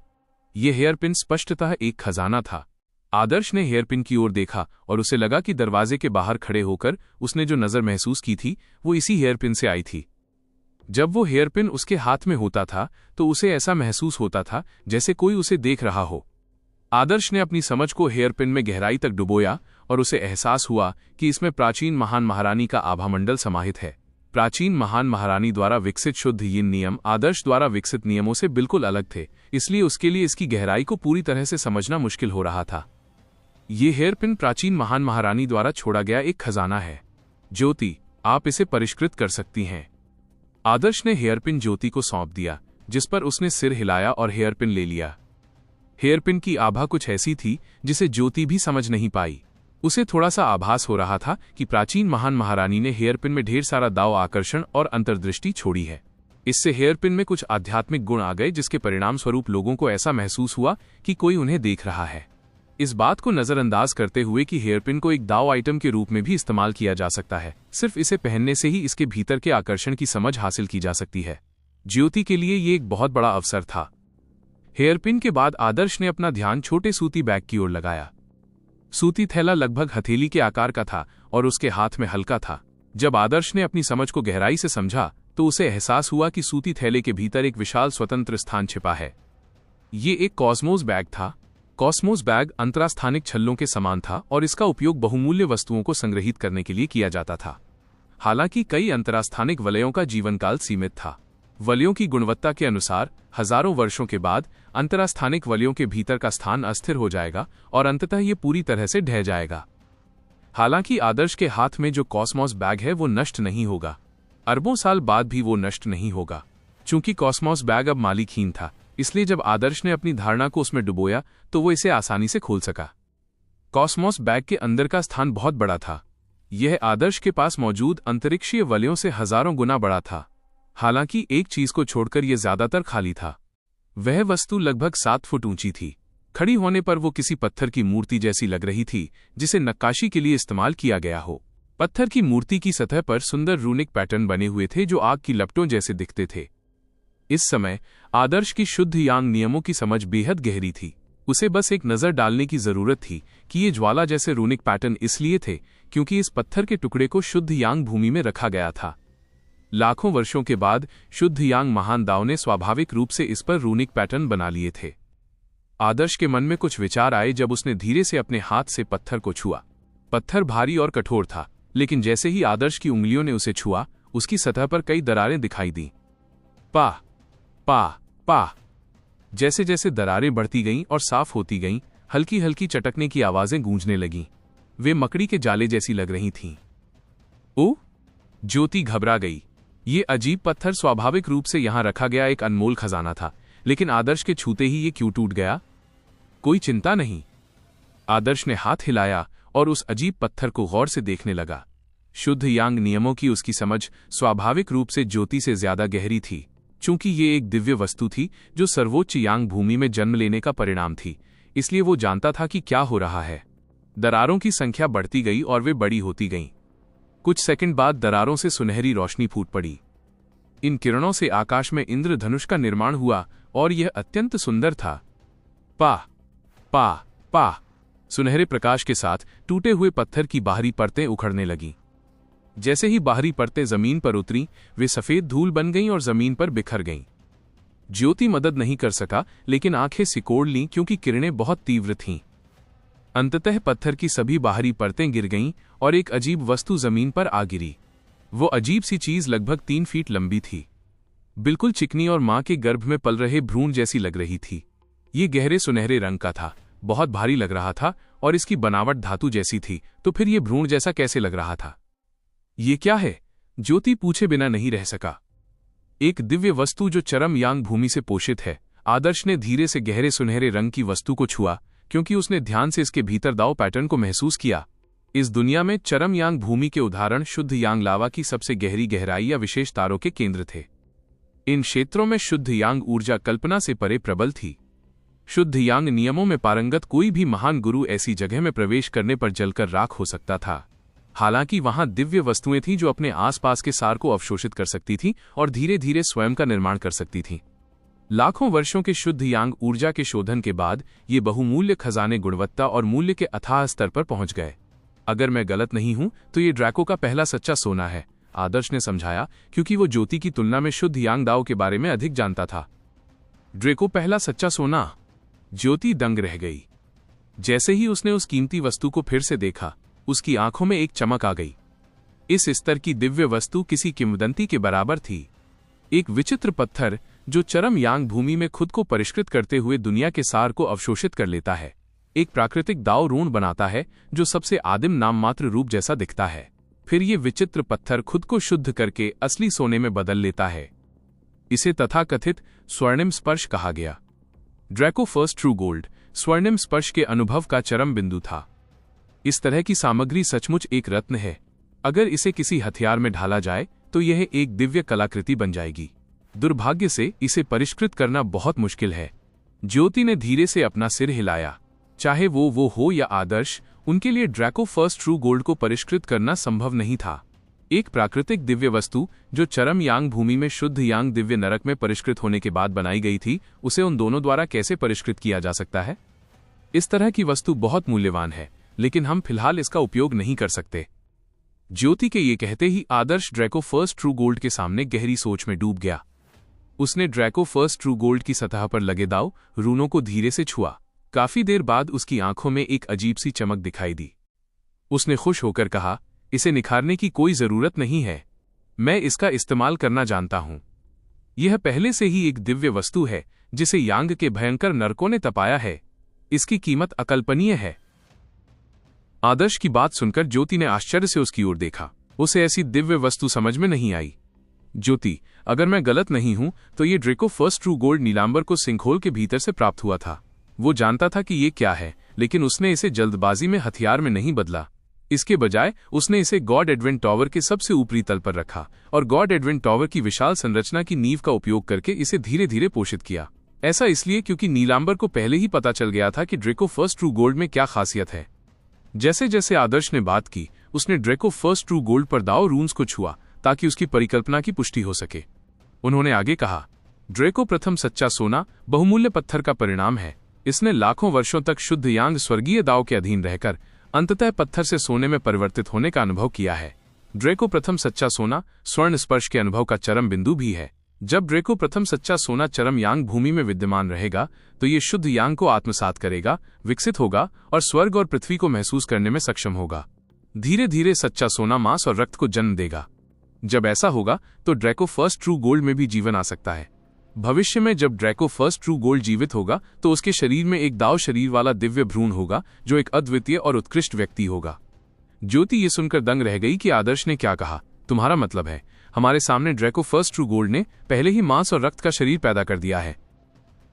यह हेयरपिन स्पष्टतः एक खजाना था। आदर्श ने हेयरपिन की ओर देखा और उसे लगा कि दरवाजे के बाहर खड़े होकर उसने जो नजर महसूस की थी वो इसी हेयरपिन से आई थी। जब वो हेयरपिन उसके हाथ में होता था तो उसे ऐसा महसूस होता था जैसे कोई उसे देख रहा हो। आदर्श ने अपनी समझ को हेयरपिन में गहराई तक डुबोया और उसे एहसास हुआ कि इसमें प्राचीन महान महारानी का आभामंडल समाहित है। प्राचीन महान महारानी द्वारा विकसित शुद्ध यिन नियम आदर्श द्वारा विकसित नियमों से बिल्कुल अलग थे, इसलिए उसके लिए इसकी गहराई को पूरी तरह से समझना मुश्किल हो रहा था। ये हेयरपिन प्राचीन महान महारानी द्वारा छोड़ा गया एक खजाना है। ज्योति, आप इसे परिष्कृत कर सकती हैं। आदर्श ने हेयरपिन ज्योति को सौंप दिया, जिस पर उसने सिर हिलाया और हेयरपिन ले लिया। हेयरपिन की आभा कुछ ऐसी थी जिसे ज्योति भी समझ नहीं पाई। उसे थोड़ा सा आभास हो रहा था कि प्राचीन महान महारानी ने हेयरपिन में ढेर सारा दाव आकर्षण और अंतर्दृष्टि छोड़ी है। इससे हेयरपिन में कुछ आध्यात्मिक गुण आ गए, जिसके परिणाम स्वरूप लोगों को ऐसा महसूस हुआ कि कोई उन्हें देख रहा है। इस बात को नजरअंदाज करते हुए कि हेयरपिन को एक दाव आइटम के रूप में भी इस्तेमाल किया जा सकता है, सिर्फ इसे पहनने से ही इसके भीतर के आकर्षण की समझ हासिल की जा सकती है। ज्योति के लिए ये एक बहुत बड़ा अवसर था। हेयरपिन के बाद आदर्श ने अपना ध्यान छोटे सूती बैग की ओर लगाया। सूती थैला लगभग हथेली के आकार का था और उसके हाथ में हल्का था। जब आदर्श ने अपनी समझ को गहराई से समझा तो उसे एहसास हुआ कि सूती थैले के भीतर एक विशाल स्वतंत्र स्थान छिपा है। ये एक कॉस्मोस बैग था। कॉस्मोस बैग अंतरास्थानिक छल्लों के समान था और इसका उपयोग बहुमूल्य वस्तुओं को संग्रहित करने के लिए किया जाता था। हालांकि कई अंतरास्थानिक वलयों का जीवनकाल सीमित था। वलयों की गुणवत्ता के अनुसार हजारों वर्षों के बाद अंतरास्थानिक वलयों के भीतर का स्थान अस्थिर हो जाएगा और अंततः ये पूरी तरह से ढह जाएगा। हालांकि आदर्श के हाथ में जो कॉस्मोस बैग है वो नष्ट नहीं होगा, अरबों साल बाद भी वो नष्ट नहीं होगा। चूंकि कॉस्मोस बैग अब मालिकहीन था, इसलिए जब आदर्श ने अपनी धारणा को उसमें डुबोया तो वो इसे आसानी से खोल सका। कॉस्मोस बैग के अंदर का स्थान बहुत बड़ा था। यह आदर्श के पास मौजूद अंतरिक्षीय वलयों से हजारों गुना बड़ा था। हालांकि एक चीज को छोड़कर यह ज्यादातर खाली था। वह वस्तु लगभग 7 फुट ऊंची थी। खड़ी होने पर वो किसी पत्थर की मूर्ति जैसी लग रही थी, जिसे नक्काशी के लिए इस्तेमाल किया गया हो। पत्थर की मूर्ति की सतह पर सुंदर रूनिक पैटर्न बने हुए थे जो आग की लपटों जैसे दिखते थे। इस समय आदर्श की शुद्ध यांग नियमों की समझ बेहद गहरी थी। उसे बस एक नजर डालने की जरूरत थी कि ये ज्वाला जैसे रूनिक पैटर्न इसलिए थे क्योंकि इस पत्थर के टुकड़े को शुद्ध यांग भूमि में रखा गया था। लाखों वर्षों के बाद शुद्ध यांग महान दाव ने स्वाभाविक रूप से इस पर रूनिक पैटर्न बना लिए थे। आदर्श के मन में कुछ विचार आए जब उसने धीरे से अपने हाथ से पत्थर को छुआ। पत्थर भारी और कठोर था, लेकिन जैसे ही आदर्श की उंगलियों ने उसे छुआ, उसकी सतह पर कई दरारें दिखाई दी। पा पा पा। जैसे जैसे दरारें बढ़ती गईं और साफ होती गईं, हल्की हल्की चटकने की आवाजें गूंजने लगीं। वे मकड़ी के जाले जैसी लग रही थीं। ओ! ज्योति घबरा गई। ये अजीब पत्थर स्वाभाविक रूप से यहां रखा गया एक अनमोल खजाना था, लेकिन आदर्श के छूते ही ये क्यों टूट गया? कोई चिंता नहीं। आदर्श ने हाथ हिलाया और उस अजीब पत्थर को गौर से देखने लगा। शुद्ध यांग नियमों की उसकी समझ स्वाभाविक रूप से ज्योति से ज्यादा गहरी थी। चूंकि ये एक दिव्य वस्तु थी जो सर्वोच्च यांग भूमि में जन्म लेने का परिणाम थी, इसलिए वो जानता था कि क्या हो रहा है। दरारों की संख्या बढ़ती गई और वे बड़ी होती गईं। कुछ सेकंड बाद दरारों से सुनहरी रोशनी फूट पड़ी। इन किरणों से आकाश में इंद्रधनुष का निर्माण हुआ और यह अत्यंत सुंदर था। पा पा पा। सुनहरे प्रकाश के साथ टूटे हुए पत्थर की बाहरी परतें उखड़ने लगीं। जैसे ही बाहरी परतें जमीन पर उतरीं, वे सफेद धूल बन गईं और जमीन पर बिखर गईं। ज्योति मदद नहीं कर सका, लेकिन आंखें सिकोड़ लीं क्योंकि किरणें बहुत तीव्र थीं। अंततः पत्थर की सभी बाहरी परतें गिर गईं और एक अजीब वस्तु जमीन पर आ गिरी। वो अजीब सी चीज लगभग 3 फीट लंबी थी, बिल्कुल चिकनी और मां के गर्भ में पल रहे भ्रूण जैसी लग रही थी। ये गहरे सुनहरे रंग का था, बहुत भारी लग रहा था और इसकी बनावट धातु जैसी थी, तो फिर ये भ्रूण जैसा कैसे लग रहा था? ये क्या है? ज्योति पूछे बिना नहीं रह सका। एक दिव्य वस्तु जो चरम यांग भूमि से पोषित है। आदर्श ने धीरे से गहरे सुनहरे रंग की वस्तु को छुआ, क्योंकि उसने ध्यान से इसके भीतर दाव पैटर्न को महसूस किया। इस दुनिया में चरम यांग भूमि के उदाहरण शुद्ध यांग लावा की सबसे गहरी गहराई या विशेष तारों के केंद्र थे। इन क्षेत्रों में शुद्ध यांग ऊर्जा कल्पना से परे प्रबल थी। शुद्ध यांग नियमों में पारंगत कोई भी महान गुरु ऐसी जगह में प्रवेश करने पर जलकर राख हो सकता था। हालांकि वहां दिव्य वस्तुएं थीं जो अपने आसपास के सार को अवशोषित कर सकती थीं और धीरे धीरे स्वयं का निर्माण कर सकती थीं। लाखों वर्षों के शुद्ध यांग ऊर्जा के शोधन के बाद ये बहुमूल्य खजाने गुणवत्ता और मूल्य के अथाह स्तर पर पहुंच गए। अगर मैं गलत नहीं हूं तो ये ड्रैको का पहला सच्चा सोना है, आदर्श ने समझाया, क्योंकि वो ज्योति की तुलना में शुद्ध यांग दाव के बारे में अधिक जानता था। ड्रैको पहला सच्चा सोना? ज्योति दंग रह गई। जैसे ही उसने उस कीमती वस्तु को फिर से देखा, उसकी आंखों में एक चमक आ गई। इस स्तर की दिव्य वस्तु किसी किंवदंती के बराबर थी। एक विचित्र पत्थर जो चरम यांग भूमि में खुद को परिष्कृत करते हुए दुनिया के सार को अवशोषित कर लेता है। एक प्राकृतिक दाव ऋण बनाता है जो सबसे आदिम नाममात्र रूप जैसा दिखता है। फिर ये विचित्र पत्थर खुद को शुद्ध करके असली सोने में बदल लेता है। इसे तथाकथित स्वर्णिम स्पर्श कहा गया। ड्रैको फर्स्ट ट्रू गोल्ड स्वर्णिम स्पर्श के अनुभव का चरम बिंदु था। इस तरह की सामग्री सचमुच एक रत्न है। अगर इसे किसी हथियार में ढाला जाए तो यह एक दिव्य कलाकृति बन जाएगी। दुर्भाग्य से इसे परिष्कृत करना बहुत मुश्किल है। ज्योति ने धीरे से अपना सिर हिलाया। चाहे वो हो या आदर्श, उनके लिए ड्रैको फर्स्ट ट्रू गोल्ड को परिष्कृत करना संभव नहीं था। एक प्राकृतिक दिव्य वस्तु जो चरम यांग भूमि में शुद्ध यांग दिव्य नरक में परिष्कृत होने के बाद बनाई गई थी, उसे उन दोनों द्वारा कैसे परिष्कृत किया जा सकता है? इस तरह की वस्तु बहुत मूल्यवान है, लेकिन हम फिलहाल इसका उपयोग नहीं कर सकते। ज्योति के ये कहते ही आदर्श ड्रैको फर्स्ट ट्रू गोल्ड के सामने गहरी सोच में डूब गया। उसने ड्रैको फर्स्ट ट्रू गोल्ड की सतह पर लगे दाव रूनों को धीरे से छुआ। काफी देर बाद उसकी आंखों में एक अजीब सी चमक दिखाई दी। उसने खुश होकर कहा, इसे निखारने की कोई जरूरत नहीं है, मैं इसका इस्तेमाल करना जानता हूं। यह पहले से ही एक दिव्य वस्तु है जिसे यांग के भयंकर नरकों ने तपाया है। इसकी कीमत अकल्पनीय है। आदर्श की बात सुनकर ज्योति ने आश्चर्य से उसकी ओर देखा। उसे ऐसी दिव्य वस्तु समझ में नहीं आई। ज्योति, अगर मैं गलत नहीं हूं तो ये Draco first true gold Nilambar को सिंकहोल के भीतर से प्राप्त हुआ था। वो जानता था कि ये क्या है, लेकिन उसने इसे जल्दबाजी में हथियार में नहीं बदला। इसके बजाय उसने इसे गॉड एडवेंट टॉवर के सबसे ऊपरी तल पर रखा और गॉड एडवेंट टॉवर की विशाल संरचना की नींव का उपयोग करके इसे धीरे धीरे पोषित किया। ऐसा इसलिए क्योंकि नीलांबर को पहले ही पता चल गया था कि ड्रेको फर्स्ट ट्रू गोल्ड में क्या खासियत है। जैसे जैसे आदर्श ने बात की, उसने ड्रेको फर्स्ट ट्रू गोल्ड पर दाव रून्स को छुआ ताकि उसकी परिकल्पना की पुष्टि हो सके। उन्होंने आगे कहा, ड्रेको प्रथम सच्चा सोना बहुमूल्य पत्थर का परिणाम है। इसने लाखों वर्षों तक शुद्ध यांग स्वर्गीय दाव के अधीन रहकर अंततः पत्थर से सोने में परिवर्तित होने का अनुभव किया है। ड्रेको प्रथम सच्चा सोना स्वर्ण स्पर्श के अनुभव का चरम बिंदु भी है। जब ड्रेको प्रथम सच्चा सोना चरम यांग भूमि में विद्यमान रहेगा तो ये शुद्ध यांग को आत्मसात करेगा, विकसित होगा और स्वर्ग और पृथ्वी को महसूस करने में सक्षम होगा। धीरे धीरे सच्चा सोना मांस और रक्त को जन्म देगा। जब ऐसा होगा तो ड्रेको फर्स्ट ट्रू गोल्ड में भी जीवन आ सकता है। भविष्य में जब ड्रेको फर्स्ट ट्रू गोल्ड जीवित होगा तो उसके शरीर में एक दाव शरीर वाला दिव्य भ्रूण होगा जो एक अद्वितीय और उत्कृष्ट व्यक्ति होगा। ज्योति ये सुनकर दंग रह गई कि आदर्श ने क्या कहा। तुम्हारा मतलब है हमारे सामने ड्रेको फर्स्ट ट्रू गोल्ड ने पहले ही मांस और रक्त का शरीर पैदा कर दिया है?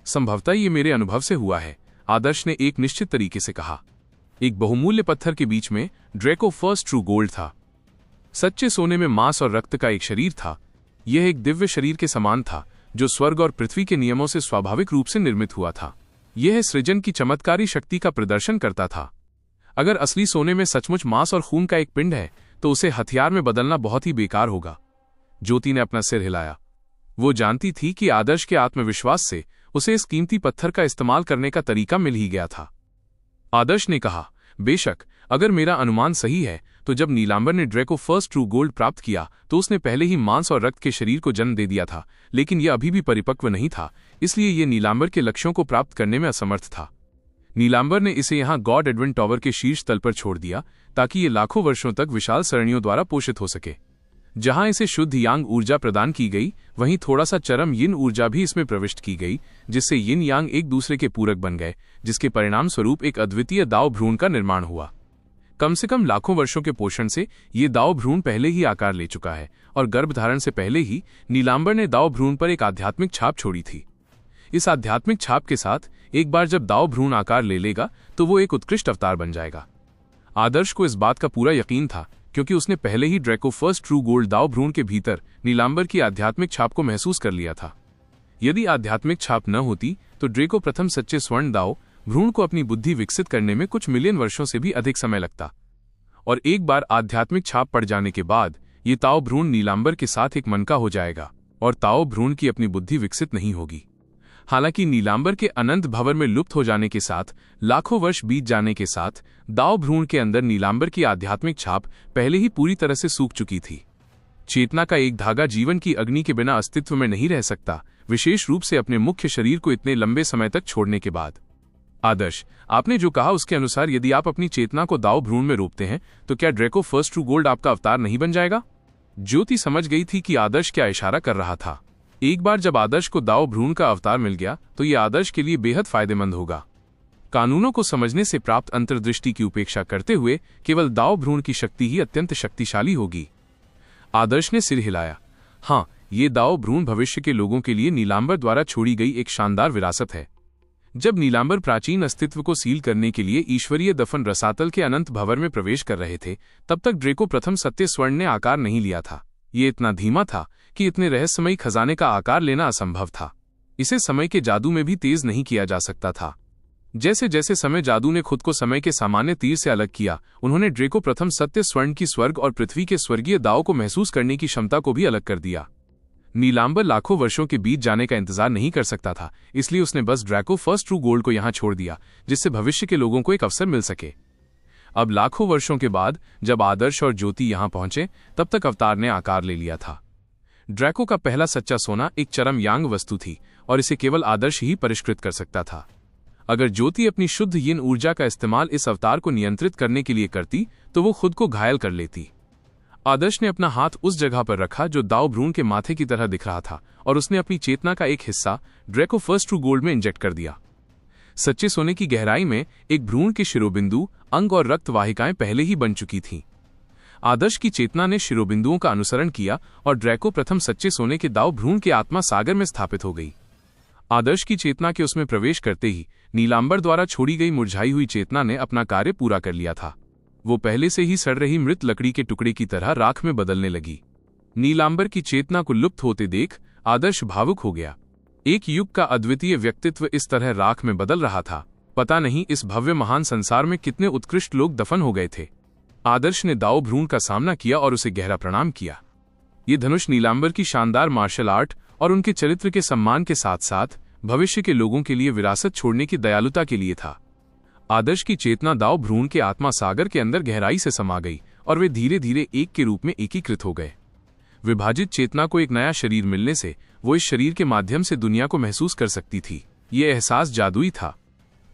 संभवतः ये मेरे अनुभव से हुआ है, आदर्श ने एक निश्चित तरीके से कहा। एक बहुमूल्य पत्थर के बीच में ड्रेको फर्स्ट ट्रू गोल्ड था। सच्चे सोने में मांस और रक्त का एक शरीर था। यह एक दिव्य शरीर के समान था जो स्वर्ग और पृथ्वी के नियमों से स्वाभाविक रूप से निर्मित हुआ था। यह सृजन की चमत्कारी शक्ति का प्रदर्शन करता था। अगर असली सोने में सचमुच मांस और खून का एक पिंड है तो उसे हथियार में बदलना बहुत ही बेकार होगा। ज्योति ने अपना सिर हिलाया। वो जानती थी कि आदर्श के आत्मविश्वास से उसे इस कीमती पत्थर का इस्तेमाल करने का तरीका मिल ही गया था। आदर्श ने कहा, बेशक अगर मेरा अनुमान सही है तो जब नीलांबर ने ड्रेको फर्स्ट ट्रू गोल्ड प्राप्त किया तो उसने पहले ही मांस और रक्त के शरीर को जन्म दे दिया था, लेकिन यह अभी भी परिपक्व नहीं था, इसलिए यह नीलांबर के लक्ष्यों को प्राप्त करने में असमर्थ था। नीलांबर ने इसे यहां गॉड एडवेंट टॉवर के शीर्ष तल पर छोड़ दिया ताकि ये लाखों वर्षों तक विशाल सरणियों द्वारा पोषित हो सके। जहां इसे शुद्ध यांग ऊर्जा प्रदान की गई, वहीं थोड़ा सा चरम यिन ऊर्जा भी इसमें प्रविष्ट की गई, जिससे यिन यांग एक दूसरे के पूरक बन गए, जिसके परिणाम स्वरूप एक अद्वितीय दाव भ्रूण का निर्माण हुआ। कम से कम लाखों वर्षों के पोषण से ये दाव भ्रूण पहले ही आकार ले चुका है और गर्भधारण से पहले ही नीलांबर ने दाव भ्रूण पर एक आध्यात्मिक छाप छोड़ी थी। इस आध्यात्मिक छाप के साथ एक बार जब दाव भ्रूण आकार ले लेगा तो वो एक उत्कृष्ट अवतार बन जाएगा। आदर्श को इस बात का पूरा यकीन था क्योंकि उसने पहले ही ड्रेको फर्स्ट ट्रू गोल्ड दाव भ्रूण के भीतर नीलांबर की आध्यात्मिक छाप को महसूस कर लिया था। यदि आध्यात्मिक छाप न होती तो ड्रेको प्रथम सच्चे स्वर्ण दाव भ्रूण को अपनी बुद्धि विकसित करने में कुछ मिलियन वर्षों से भी अधिक समय लगता, और एक बार आध्यात्मिक छाप पड़ जाने के बाद ये ताओ भ्रूण नीलांबर के साथ एक मन का हो जाएगा और ताओ भ्रूण की अपनी बुद्धि विकसित नहीं होगी। हालांकि नीलांबर के अनंत भंवर में लुप्त हो जाने के साथ लाखों वर्ष बीत जाने के साथ दाव भ्रूण के अंदर नीलांबर की आध्यात्मिक छाप पहले ही पूरी तरह से सूख चुकी थी। चेतना का एक धागा जीवन की अग्नि के बिना अस्तित्व में नहीं रह सकता, विशेष रूप से अपने मुख्य शरीर को इतने लंबे समय तक छोड़ने के बाद। आदर्श, आपने जो कहा उसके अनुसार यदि आप अपनी चेतना को दाव भ्रूण में रोपते हैं तो क्या ड्रेको फर्स्ट ट्रू गोल्ड आपका अवतार नहीं बन जाएगा? ज्योति समझ गई थी कि आदर्श क्या इशारा कर रहा था। एक बार जब आदर्श को दाव भ्रूण का अवतार मिल गया तो यह आदर्श के लिए बेहद फायदेमंद होगा। कानूनों को समझने से प्राप्त अंतर्दृष्टि की उपेक्षा करते हुए केवल दाव भ्रूण की शक्ति ही अत्यंत शक्तिशाली होगी। आदर्श ने सिर हिलाया। हाँ, ये दाव भ्रूण भविष्य के लोगों के लिए नीलांबर द्वारा छोड़ी गई एक शानदार विरासत है। जब नीलांबर प्राचीन अस्तित्व को सील करने के लिए ईश्वरीय दफन रसातल के अनंत भंवर में प्रवेश कर रहे थे, तब तक ड्रेको प्रथम सत्य स्वर्ण ने आकार नहीं लिया था। ये इतना धीमा था कि इतने रहस्यमयी खजाने का आकार लेना असंभव था। इसे समय के जादू में भी तेज नहीं किया जा सकता था। जैसे जैसे समय जादू ने खुद को समय के सामान्य तीर से अलग किया, उन्होंने ड्रेको प्रथम सत्य स्वर्ण की स्वर्ग और पृथ्वी के स्वर्गीय दाव को महसूस करने की क्षमता को भी अलग कर दिया। नीलांबर लाखों वर्षों के बीत जाने का इंतजार नहीं कर सकता था, इसलिए उसने बस ड्रेको फर्स्ट ट्रू गोल्ड को यहां छोड़ दिया, जिससे भविष्य के लोगों को एक अवसर मिल सके। अब लाखों वर्षों के बाद जब आदर्श और ज्योति यहां पहुंचे, तब तक अवतार ने आकार ले लिया था। ड्रेको का पहला सच्चा सोना एक चरम यांग वस्तु थी और इसे केवल आदर्श ही परिष्कृत कर सकता था। अगर ज्योति अपनी शुद्ध यिन ऊर्जा का इस्तेमाल इस अवतार को नियंत्रित करने के लिए करती तो वो खुद को घायल कर लेती। आदर्श ने अपना हाथ उस जगह पर रखा जो दाव भ्रूण के माथे की तरह दिख रहा था और उसने अपनी चेतना का एक हिस्सा ड्रेको फर्स्ट ट्रू गोल्ड में इंजेक्ट कर दिया। सच्चे सोने की गहराई में एक भ्रूण के शिरोबिंदु, अंग और रक्त वाहिकाएं पहले ही बन चुकी थीं। आदर्श की चेतना ने शिरोबिंदुओं का अनुसरण किया और ड्रैको प्रथम सच्चे सोने के दाव भ्रूण के आत्मा सागर में स्थापित हो गई। आदर्श की चेतना के उसमें प्रवेश करते ही नीलांबर द्वारा छोड़ी गई मुरझाई हुई चेतना ने अपना कार्य पूरा कर लिया था। वो पहले से ही सड़ रही मृत लकड़ी के टुकड़े की तरह राख में बदलने लगी। नीलांबर की चेतना को लुप्त होते देख आदर्श भावुक हो गया। एक युग का अद्वितीय व्यक्तित्व इस तरह राख में बदल रहा था। पता नहीं इस भव्य महान संसार में कितने उत्कृष्ट लोग दफन हो गए थे। आदर्श ने दाव भ्रूण का सामना किया और उसे गहरा प्रणाम किया। ये धनुष नीलांबर की शानदार मार्शल आर्ट और उनके चरित्र के सम्मान के साथ साथ भविष्य के लोगों के लिए विरासत छोड़ने की दयालुता के लिए था। आदर्श की चेतना दाव भ्रूण के आत्मा सागर के अंदर गहराई से समा गई और वे धीरे धीरे एक के रूप में एकीकृत हो गए। विभाजित चेतना को एक नया शरीर मिलने से वो इस शरीर के माध्यम से दुनिया को महसूस कर सकती थी। ये एहसास जादुई था।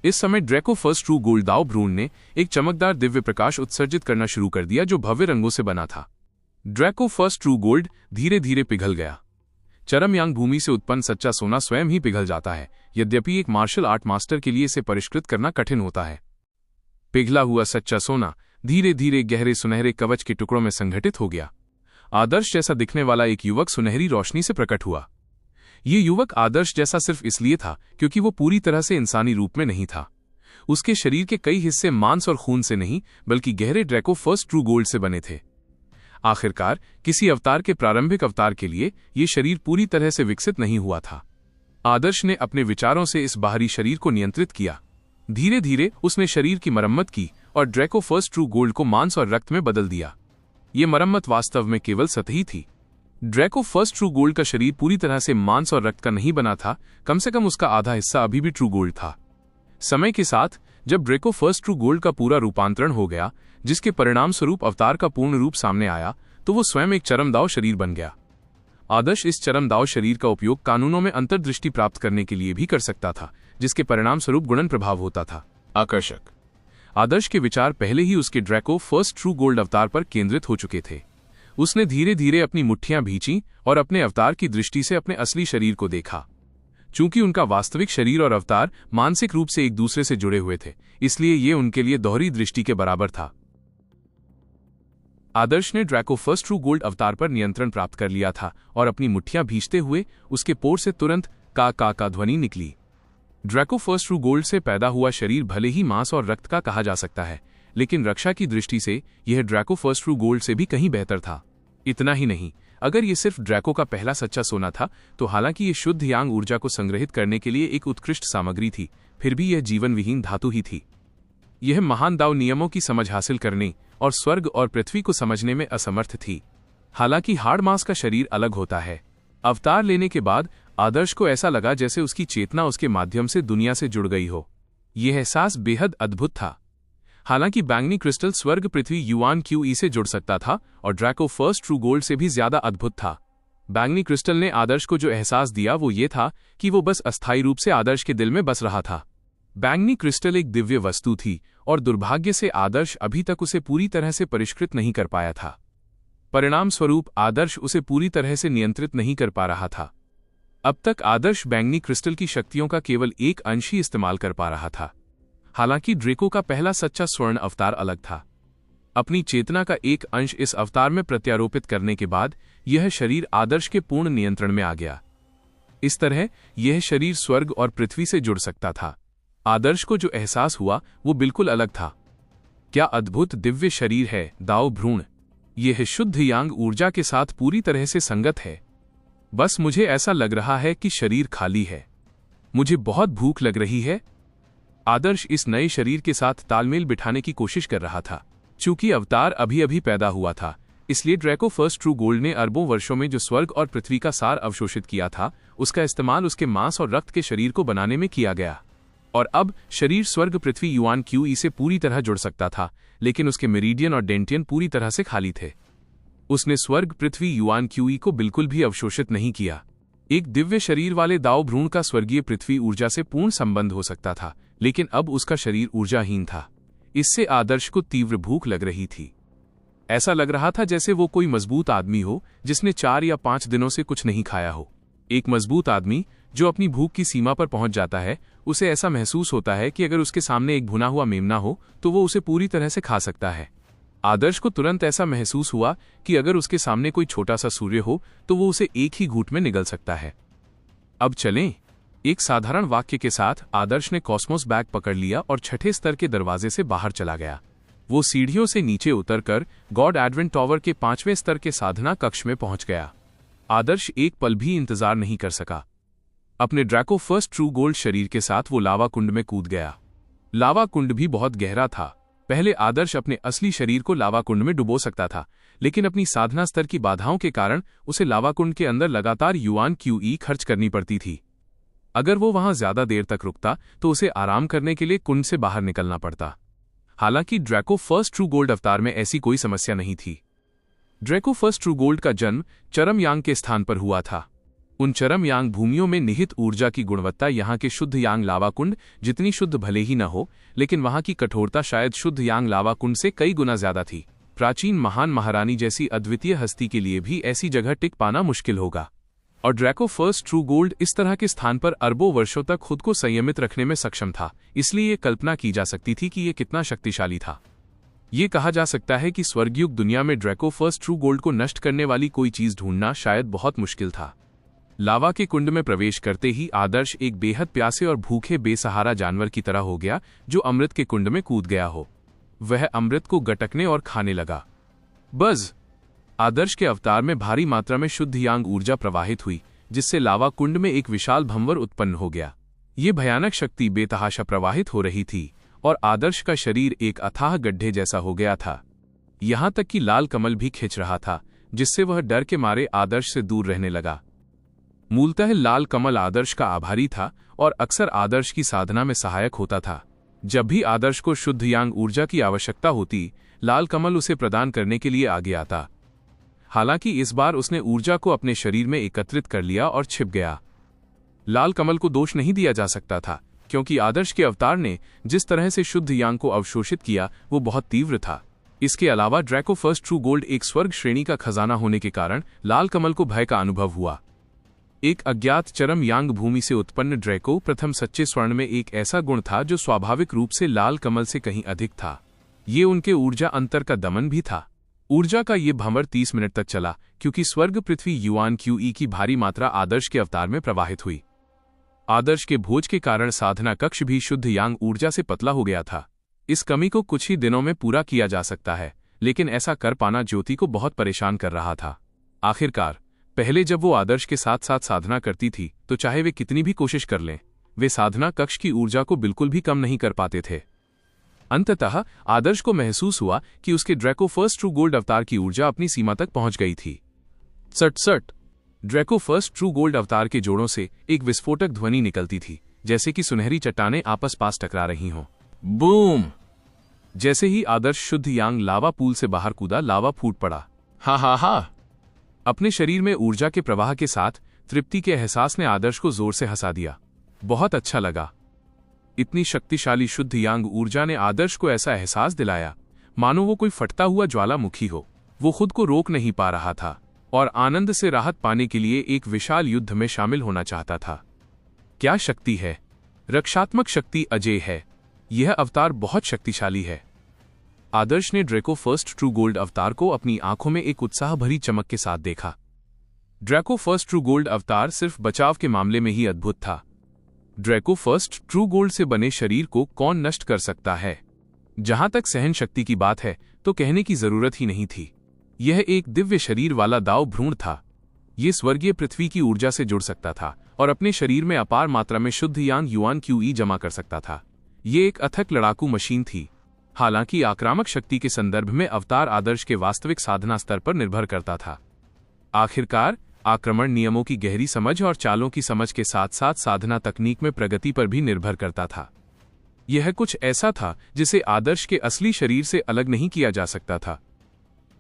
इस समय ड्रैको फर्स्ट ट्रू गोल्ड दाव भ्रूण ने एक चमकदार दिव्य प्रकाश उत्सर्जित करना शुरू कर दिया जो भव्य रंगों से बना था। ड्रैको फर्स्ट ट्रू गोल्ड धीरे धीरे पिघल गया। चरम यांग भूमि से उत्पन्न सच्चा सोना स्वयं ही पिघल जाता है, यद्यपि एक मार्शल आर्ट मास्टर के लिए इसे परिष्कृत करना कठिन होता है। पिघला हुआ सच्चा सोना धीरे धीरे गहरे सुनहरे कवच के टुकड़ों में संगठित हो गया। आदर्श जैसा दिखने वाला एक युवक सुनहरी रोशनी से प्रकट हुआ। ये युवक आदर्श जैसा सिर्फ इसलिए था क्योंकि वो पूरी तरह से इंसानी रूप में नहीं था। उसके शरीर के कई हिस्से मांस और खून से नहीं बल्कि गहरे ड्रैको फर्स्ट ट्रू गोल्ड से बने थे। आखिरकार किसी अवतार के प्रारंभिक अवतार के लिए ये शरीर पूरी तरह से विकसित नहीं हुआ था। आदर्श ने अपने विचारों से इस बाहरी शरीर को नियंत्रित किया। धीरे धीरे उसने शरीर की मरम्मत की और ड्रैको फर्स्ट ट्रू गोल्ड को मांस और रक्त में बदल दिया। ये मरम्मत वास्तव में केवल सतही थी। ड्रैको फर्स्ट ट्रू गोल्ड का शरीर पूरी तरह से मांस और रक्त का नहीं बना था, कम से कम उसका आधा हिस्सा अभी भी ट्रू गोल्ड था। समय के साथ जब ड्रैको फर्स्ट ट्रू गोल्ड का पूरा रूपांतरण हो गया, जिसके परिणाम स्वरूप अवतार का पूर्ण रूप सामने आया, तो वो स्वयं एक चरमदाव शरीर बन गया। आदर्श इस चरमदाव शरीर का उपयोग कानूनों में अंतर्दृष्टि प्राप्त करने के लिए भी कर सकता था, जिसके परिणाम स्वरूप गुणन प्रभाव होता था। आकर्षक। आदर्श के विचार पहले ही उसके ड्रैको फर्स्ट ट्रू गोल्ड अवतार पर केंद्रित हो चुके थे। उसने धीरे धीरे अपनी मुट्ठियां भींची और अपने अवतार की दृष्टि से अपने असली शरीर को देखा। चूंकि उनका वास्तविक शरीर और अवतार मानसिक रूप से एक दूसरे से जुड़े हुए थे, इसलिए ये उनके लिए दोहरी दृष्टि के बराबर था। आदर्श ने ड्रैको फर्स्ट ट्रू गोल्ड अवतार पर नियंत्रण प्राप्त कर लिया था और अपनी मुट्ठियां भींचते हुए उसके पोर से तुरंत का ध्वनि निकली। ड्रैको फर्स्ट ट्रू गोल्ड से पैदा हुआ शरीर भले ही मांस और रक्त का कहा जा सकता है, लेकिन रक्षा की दृष्टि से यह ड्रैको फर्स्ट ट्रू गोल्ड से भी कहीं बेहतर था। इतना ही नहीं, अगर ये सिर्फ ड्रैको का पहला सच्चा सोना था, तो हालांकि ये शुद्ध यांग ऊर्जा को संग्रहित करने के लिए एक उत्कृष्ट सामग्री थी, फिर भी यह जीवन विहीन धातु ही थी। यह महान दाव नियमों की समझ हासिल करने और स्वर्ग और पृथ्वी को समझने में असमर्थ थी। हालांकि हाड़ मांस का शरीर अलग होता है। अवतार लेने के बाद आदर्श को ऐसा लगा जैसे उसकी चेतना उसके माध्यम से दुनिया से जुड़ गई हो। यह एहसास बेहद अद्भुत था। हालांकि बैंगनी क्रिस्टल स्वर्ग पृथ्वी युआन क्यूई से जुड़ सकता था और ड्रैको फर्स्ट ट्रू गोल्ड से भी ज्यादा अद्भुत था। बैंगनी क्रिस्टल ने आदर्श को जो एहसास दिया वो ये था कि वो बस अस्थायी रूप से आदर्श के दिल में बस रहा था। बैंगनी क्रिस्टल एक दिव्य वस्तु थी और दुर्भाग्य से आदर्श अभी तक उसे पूरी तरह से परिष्कृत नहीं कर पाया था। परिणाम स्वरूप आदर्श उसे पूरी तरह से नियंत्रित नहीं कर पा रहा था। अब तक आदर्श बैंगनी क्रिस्टल की शक्तियों का केवल एक अंश ही इस्तेमाल कर पा रहा था। हालांकि ड्रैको का पहला सच्चा स्वर्ण अवतार अलग था। अपनी चेतना का एक अंश इस अवतार में प्रत्यारोपित करने के बाद यह शरीर आदर्श के पूर्ण नियंत्रण में आ गया। इस तरह यह शरीर स्वर्ग और पृथ्वी से जुड़ सकता था। आदर्श को जो एहसास हुआ वो बिल्कुल अलग था। क्या अद्भुत दिव्य शरीर है दाव भ्रूण। यह शुद्ध यांग ऊर्जा के साथ पूरी तरह से संगत है। बस मुझे ऐसा लग रहा है कि शरीर खाली है। मुझे बहुत भूख लग रही है। आदर्श इस नए शरीर के साथ तालमेल बिठाने की कोशिश कर रहा था। चूंकि अवतार अभी अभी पैदा हुआ था, इसलिए ड्रैको फर्स्ट ट्रू गोल्ड ने अरबों वर्षों में जो स्वर्ग और पृथ्वी का सार अवशोषित किया था, उसका इस्तेमाल उसके मांस और रक्त के शरीर को बनाने में किया गया। और अब शरीर स्वर्ग पृथ्वी युआन क्यूई से पूरी तरह जुड़ सकता था, लेकिन उसके मेरिडियन और डेंटियन पूरी तरह से खाली थे। उसने स्वर्ग पृथ्वी युआन क्यूई को बिल्कुल भी अवशोषित नहीं किया। एक दिव्य शरीर वाले दाव भ्रूण का स्वर्गीय पृथ्वी ऊर्जा से पूर्ण संबंध हो सकता था, लेकिन अब उसका शरीर ऊर्जाहीन था। इससे आदर्श को तीव्र भूख लग रही थी। ऐसा लग रहा था जैसे वो कोई मजबूत आदमी हो जिसने 4 या 5 दिनों से कुछ नहीं खाया हो। एक मजबूत आदमी जो अपनी भूख की सीमा पर पहुंच जाता है, उसे ऐसा महसूस होता है कि अगर उसके सामने एक भुना हुआ मेमना हो तो वो उसे पूरी तरह से खा सकता है। आदर्श को तुरंत ऐसा महसूस हुआ कि अगर उसके सामने कोई छोटा सा सूर्य हो तो वो उसे एक ही घूंट में निगल सकता है। अब चलें। एक साधारण वाक्य के साथ आदर्श ने कॉस्मोस बैग पकड़ लिया और छठे स्तर के दरवाजे से बाहर चला गया। वो सीढ़ियों से नीचे उतरकर गॉड एडवेंट टॉवर के 5वें स्तर के साधना कक्ष में पहुंच गया। आदर्श एक पल भी इंतजार नहीं कर सका। अपने ड्रैको फर्स्ट ट्रू गोल्ड शरीर के साथ वो लावा कुंड में कूद गया। लावा कुंड भी बहुत गहरा था। पहले आदर्श अपने असली शरीर को लावा कुंड में डुबो सकता था, लेकिन अपनी साधना स्तर की बाधाओं के कारण उसे लावा कुंड के अंदर लगातार युआन क्यूई खर्च करनी पड़ती थी। अगर वो वहां ज्यादा देर तक रुकता तो उसे आराम करने के लिए कुंड से बाहर निकलना पड़ता। हालांकि ड्रैको फर्स्ट ट्रू गोल्ड अवतार में ऐसी कोई समस्या नहीं थी। ड्रैको फर्स्ट ट्रू गोल्ड का जन्म चरम यांग के स्थान पर हुआ था। उन चरम यांग भूमियों में निहित ऊर्जा की गुणवत्ता यहाँ के शुद्ध यांग लावा कुंड जितनी शुद्ध भले ही न हो, लेकिन वहां की कठोरता शायद शुद्ध यांग लावा कुंड से कई गुना ज्यादा थी। प्राचीन महान महारानी जैसी अद्वितीय हस्ती के लिए भी ऐसी जगह टिक पाना मुश्किल होगा, और ड्रैको फर्स्ट ट्रू गोल्ड इस तरह के स्थान पर अरबों वर्षों तक खुद को संयमित रखने में सक्षम था। इसलिए ये कल्पना की जा सकती थी कि ये कितना शक्तिशाली था। ये कहा जा सकता है कि स्वर्गयुग दुनिया में ड्रैको फर्स्ट ट्रू गोल्ड को नष्ट करने वाली कोई चीज ढूंढना शायद बहुत मुश्किल था। लावा के कुंड में प्रवेश करते ही आदर्श एक बेहद प्यासे और भूखे बेसहारा जानवर की तरह हो गया जो अमृत के कुंड में कूद गया हो। वह अमृत को गटकने और खाने लगा। बस आदर्श के अवतार में भारी मात्रा में शुद्ध यांग ऊर्जा प्रवाहित हुई, जिससे लावा कुंड में एक विशाल भंवर उत्पन्न हो गया। ये भयानक शक्ति बेतहाशा प्रवाहित हो रही थी और आदर्श का शरीर एक अथाह गड्ढे जैसा हो गया था। यहां तक कि लाल कमल भी खिंच रहा था, जिससे वह डर के मारे आदर्श से दूर रहने लगा। मूलतः लाल कमल आदर्श का आभारी था और अक्सर आदर्श की साधना में सहायक होता था। जब भी आदर्श को शुद्ध यांग ऊर्जा की आवश्यकता होती, लाल कमल उसे प्रदान करने के लिए आगे आता। हालांकि इस बार उसने ऊर्जा को अपने शरीर में एकत्रित कर लिया और छिप गया। लाल कमल को दोष नहीं दिया जा सकता था, क्योंकि आदर्श के अवतार ने जिस तरह से शुद्ध यांग को अवशोषित किया वो बहुत तीव्र था। इसके अलावा ड्रैको फर्स्ट ट्रू गोल्ड एक स्वर्ग श्रेणी का खजाना होने के कारण लाल कमल को भय का अनुभव हुआ। एक अज्ञात चरम यांग भूमि से उत्पन्न ड्रैको प्रथम सच्चे स्वर्ण में एक ऐसा गुण था जो स्वाभाविक रूप से लाल कमल से कहीं अधिक था। ये उनके ऊर्जा अंतर का दमन भी था। ऊर्जा का ये भंवर 30 मिनट तक चला, क्योंकि स्वर्ग पृथ्वी युआन क्यूई की भारी मात्रा आदर्श के अवतार में प्रवाहित हुई। आदर्श के भोज के कारण साधना कक्ष भी शुद्ध यांग ऊर्जा से पतला हो गया था। इस कमी को कुछ ही दिनों में पूरा किया जा सकता है, लेकिन ऐसा कर पाना ज्योति को बहुत परेशान कर रहा था। आखिरकार पहले जब वो आदर्श के साथ साथ साधना करती थी तो चाहे वे कितनी भी कोशिश कर लें, वे साधना कक्ष की ऊर्जा को बिल्कुल भी कम नहीं कर पाते थे। अंततः आदर्श को महसूस हुआ कि उसके ड्रैको फर्स्ट ट्रू गोल्ड अवतार की ऊर्जा अपनी सीमा तक पहुंच गई थी। सट ड्रैको फर्स्ट ट्रू गोल्ड अवतार के जोड़ों से एक विस्फोटक ध्वनि निकलती थी, जैसे कि सुनहरी चट्टानें आपस पास टकरा रही हों। बूम! जैसे ही आदर्श शुद्ध यांग लावा पूल से बाहर कूदा, लावा फूट पड़ा। हा। अपने शरीर में ऊर्जा के प्रवाह के साथ तृप्ति के एहसास ने आदर्श को जोर से हंसा दिया। बहुत अच्छा लगा। इतनी शक्तिशाली शुद्ध यांग ऊर्जा ने आदर्श को ऐसा एहसास दिलाया मानो वो कोई फटता हुआ ज्वालामुखी हो। वो खुद को रोक नहीं पा रहा था और आनंद से राहत पाने के लिए एक विशाल युद्ध में शामिल होना चाहता था। क्या शक्ति है! रक्षात्मक शक्ति अजेय है। यह अवतार बहुत शक्तिशाली है। आदर्श ने ड्रैको फर्स्ट ट्रू गोल्ड अवतार को अपनी आंखों में एक उत्साह भरी चमक के साथ देखा। ड्रैको फर्स्ट ट्रू गोल्ड अवतार सिर्फ बचाव के मामले में ही अद्भुत था। ड्रैको फर्स्ट ट्रू गोल्ड से बने शरीर को कौन नष्ट कर सकता है? जहां तक सहन शक्ति की बात है तो कहने की जरूरत ही नहीं थी। यह एक दिव्य शरीर वाला दाव भ्रूण था। ये स्वर्गीय पृथ्वी की ऊर्जा से जुड़ सकता था और अपने शरीर में अपार मात्रा में शुद्ध यांग युआन क्यूई जमा कर सकता था। ये एक अथक लड़ाकू मशीन थी। हालांकि आक्रामक शक्ति के संदर्भ में अवतार आदर्श के वास्तविक साधना स्तर पर निर्भर करता था। आखिरकार आक्रमण नियमों की गहरी समझ और चालों की समझ के साथ साथ साधना तकनीक में प्रगति पर भी निर्भर करता था। यह कुछ ऐसा था जिसे आदर्श के असली शरीर से अलग नहीं किया जा सकता था।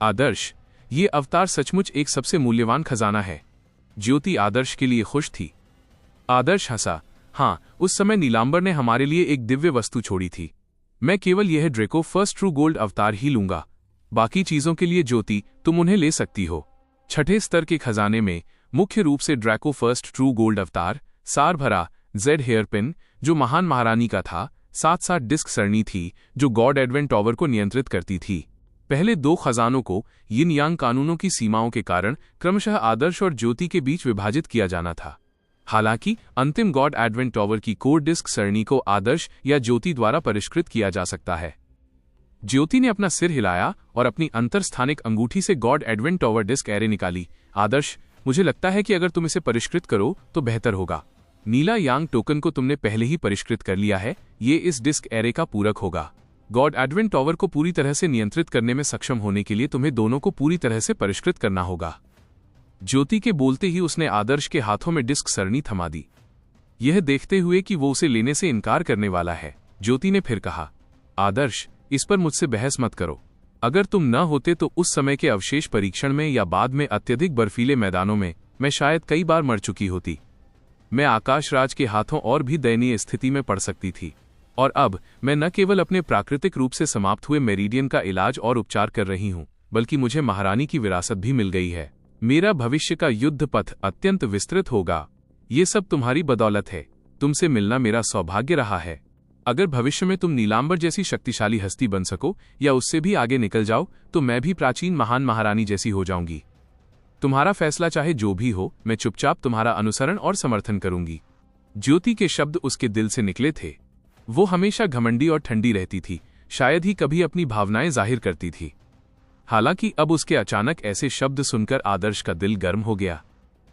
आदर्श, ये अवतार सचमुच एक सबसे मूल्यवान खजाना है। ज्योति आदर्श के लिए खुश थी। आदर्श हंसा। हाँ, उस समय नीलांबर ने हमारे लिए एक दिव्य वस्तु छोड़ी थी। मैं केवल यह ड्रैको फर्स्ट ट्रू गोल्ड अवतार ही लूंगा। बाकी चीजों के लिए ज्योति तुम उन्हें ले सकती हो। छठे स्तर के खजाने में मुख्य रूप से ड्रैको फर्स्ट ट्रू गोल्ड अवतार, सार भरा जेड हेयरपिन जो महान महारानी का था, साथ साथ डिस्क सरणी थी जो गॉड एडवेंट टॉवर को नियंत्रित करती थी। पहले दो खजानों को यिन यांग कानूनों की सीमाओं के कारण क्रमशः आदर्श और ज्योति के बीच विभाजित किया जाना था। हालांकि अंतिम गॉड एडवेंट टॉवर की कोर डिस्क सरणी को आदर्श या ज्योति द्वारा परिष्कृत किया जा सकता है। ज्योति ने अपना सिर हिलाया और अपनी अंतरस्थानिक अंगूठी से god advent tower disc array निकाली। आदर्श, मुझे लगता है कि अगर तुम इसे परिष्कृत करो तो बेहतर होगा। नीला यांग टोकन को तुमने पहले ही परिष्कृत कर लिया है, ये इस डिस्क एरे का पूरक होगा। गॉड एडवेंट टॉवर को पूरी तरह से नियंत्रित करने में सक्षम होने के लिए तुम्हें दोनों को पूरी तरह से परिष्कृत करना होगा। ज्योति के बोलते ही उसने आदर्श के हाथों में डिस्क सरणी थमा दी, यह देखते हुए कि वो उसे लेने से इनकार करने वाला है। ज्योति ने फिर कहा, आदर्श, इस पर मुझसे बहस मत करो। अगर तुम न होते तो उस समय के अवशेष परीक्षण में या बाद में अत्यधिक बर्फीले मैदानों में मैं शायद कई बार मर चुकी होती। मैं आकाशराज के हाथों और भी दयनीय स्थिति में पड़ सकती थी, और अब मैं न केवल अपने प्राकृतिक रूप से समाप्त हुए मेरिडियन का इलाज और उपचार कर रही हूं, बल्कि मुझे महारानी की विरासत भी मिल गई है। मेरा भविष्य का युद्ध पथ अत्यंत विस्तृत होगा। ये सब तुम्हारी बदौलत है। तुमसे मिलना मेरा सौभाग्य रहा है। अगर भविष्य में तुम नीलांबर जैसी शक्तिशाली हस्ती बन सको या उससे भी आगे निकल जाओ तो मैं भी प्राचीन महान महारानी जैसी हो जाऊंगी। तुम्हारा फैसला चाहे जो भी हो, मैं चुपचाप तुम्हारा अनुसरण और समर्थन करूंगी। ज्योति के शब्द उसके दिल से निकले थे। वो हमेशा घमंडी और ठंडी रहती थी, शायद ही कभी अपनी भावनाएं जाहिर करती थी। हालांकि अब उसके अचानक ऐसे शब्द सुनकर आदर्श का दिल गर्म हो गया।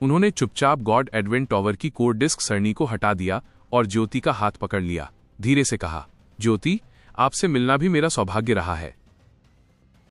उन्होंने चुपचाप गॉड एडवेंट टॉवर की कोर डिस्क सरणी को हटा दिया और ज्योति का हाथ पकड़ लिया। धीरे से कहा, ज्योति, आपसे मिलना भी मेरा सौभाग्य रहा है।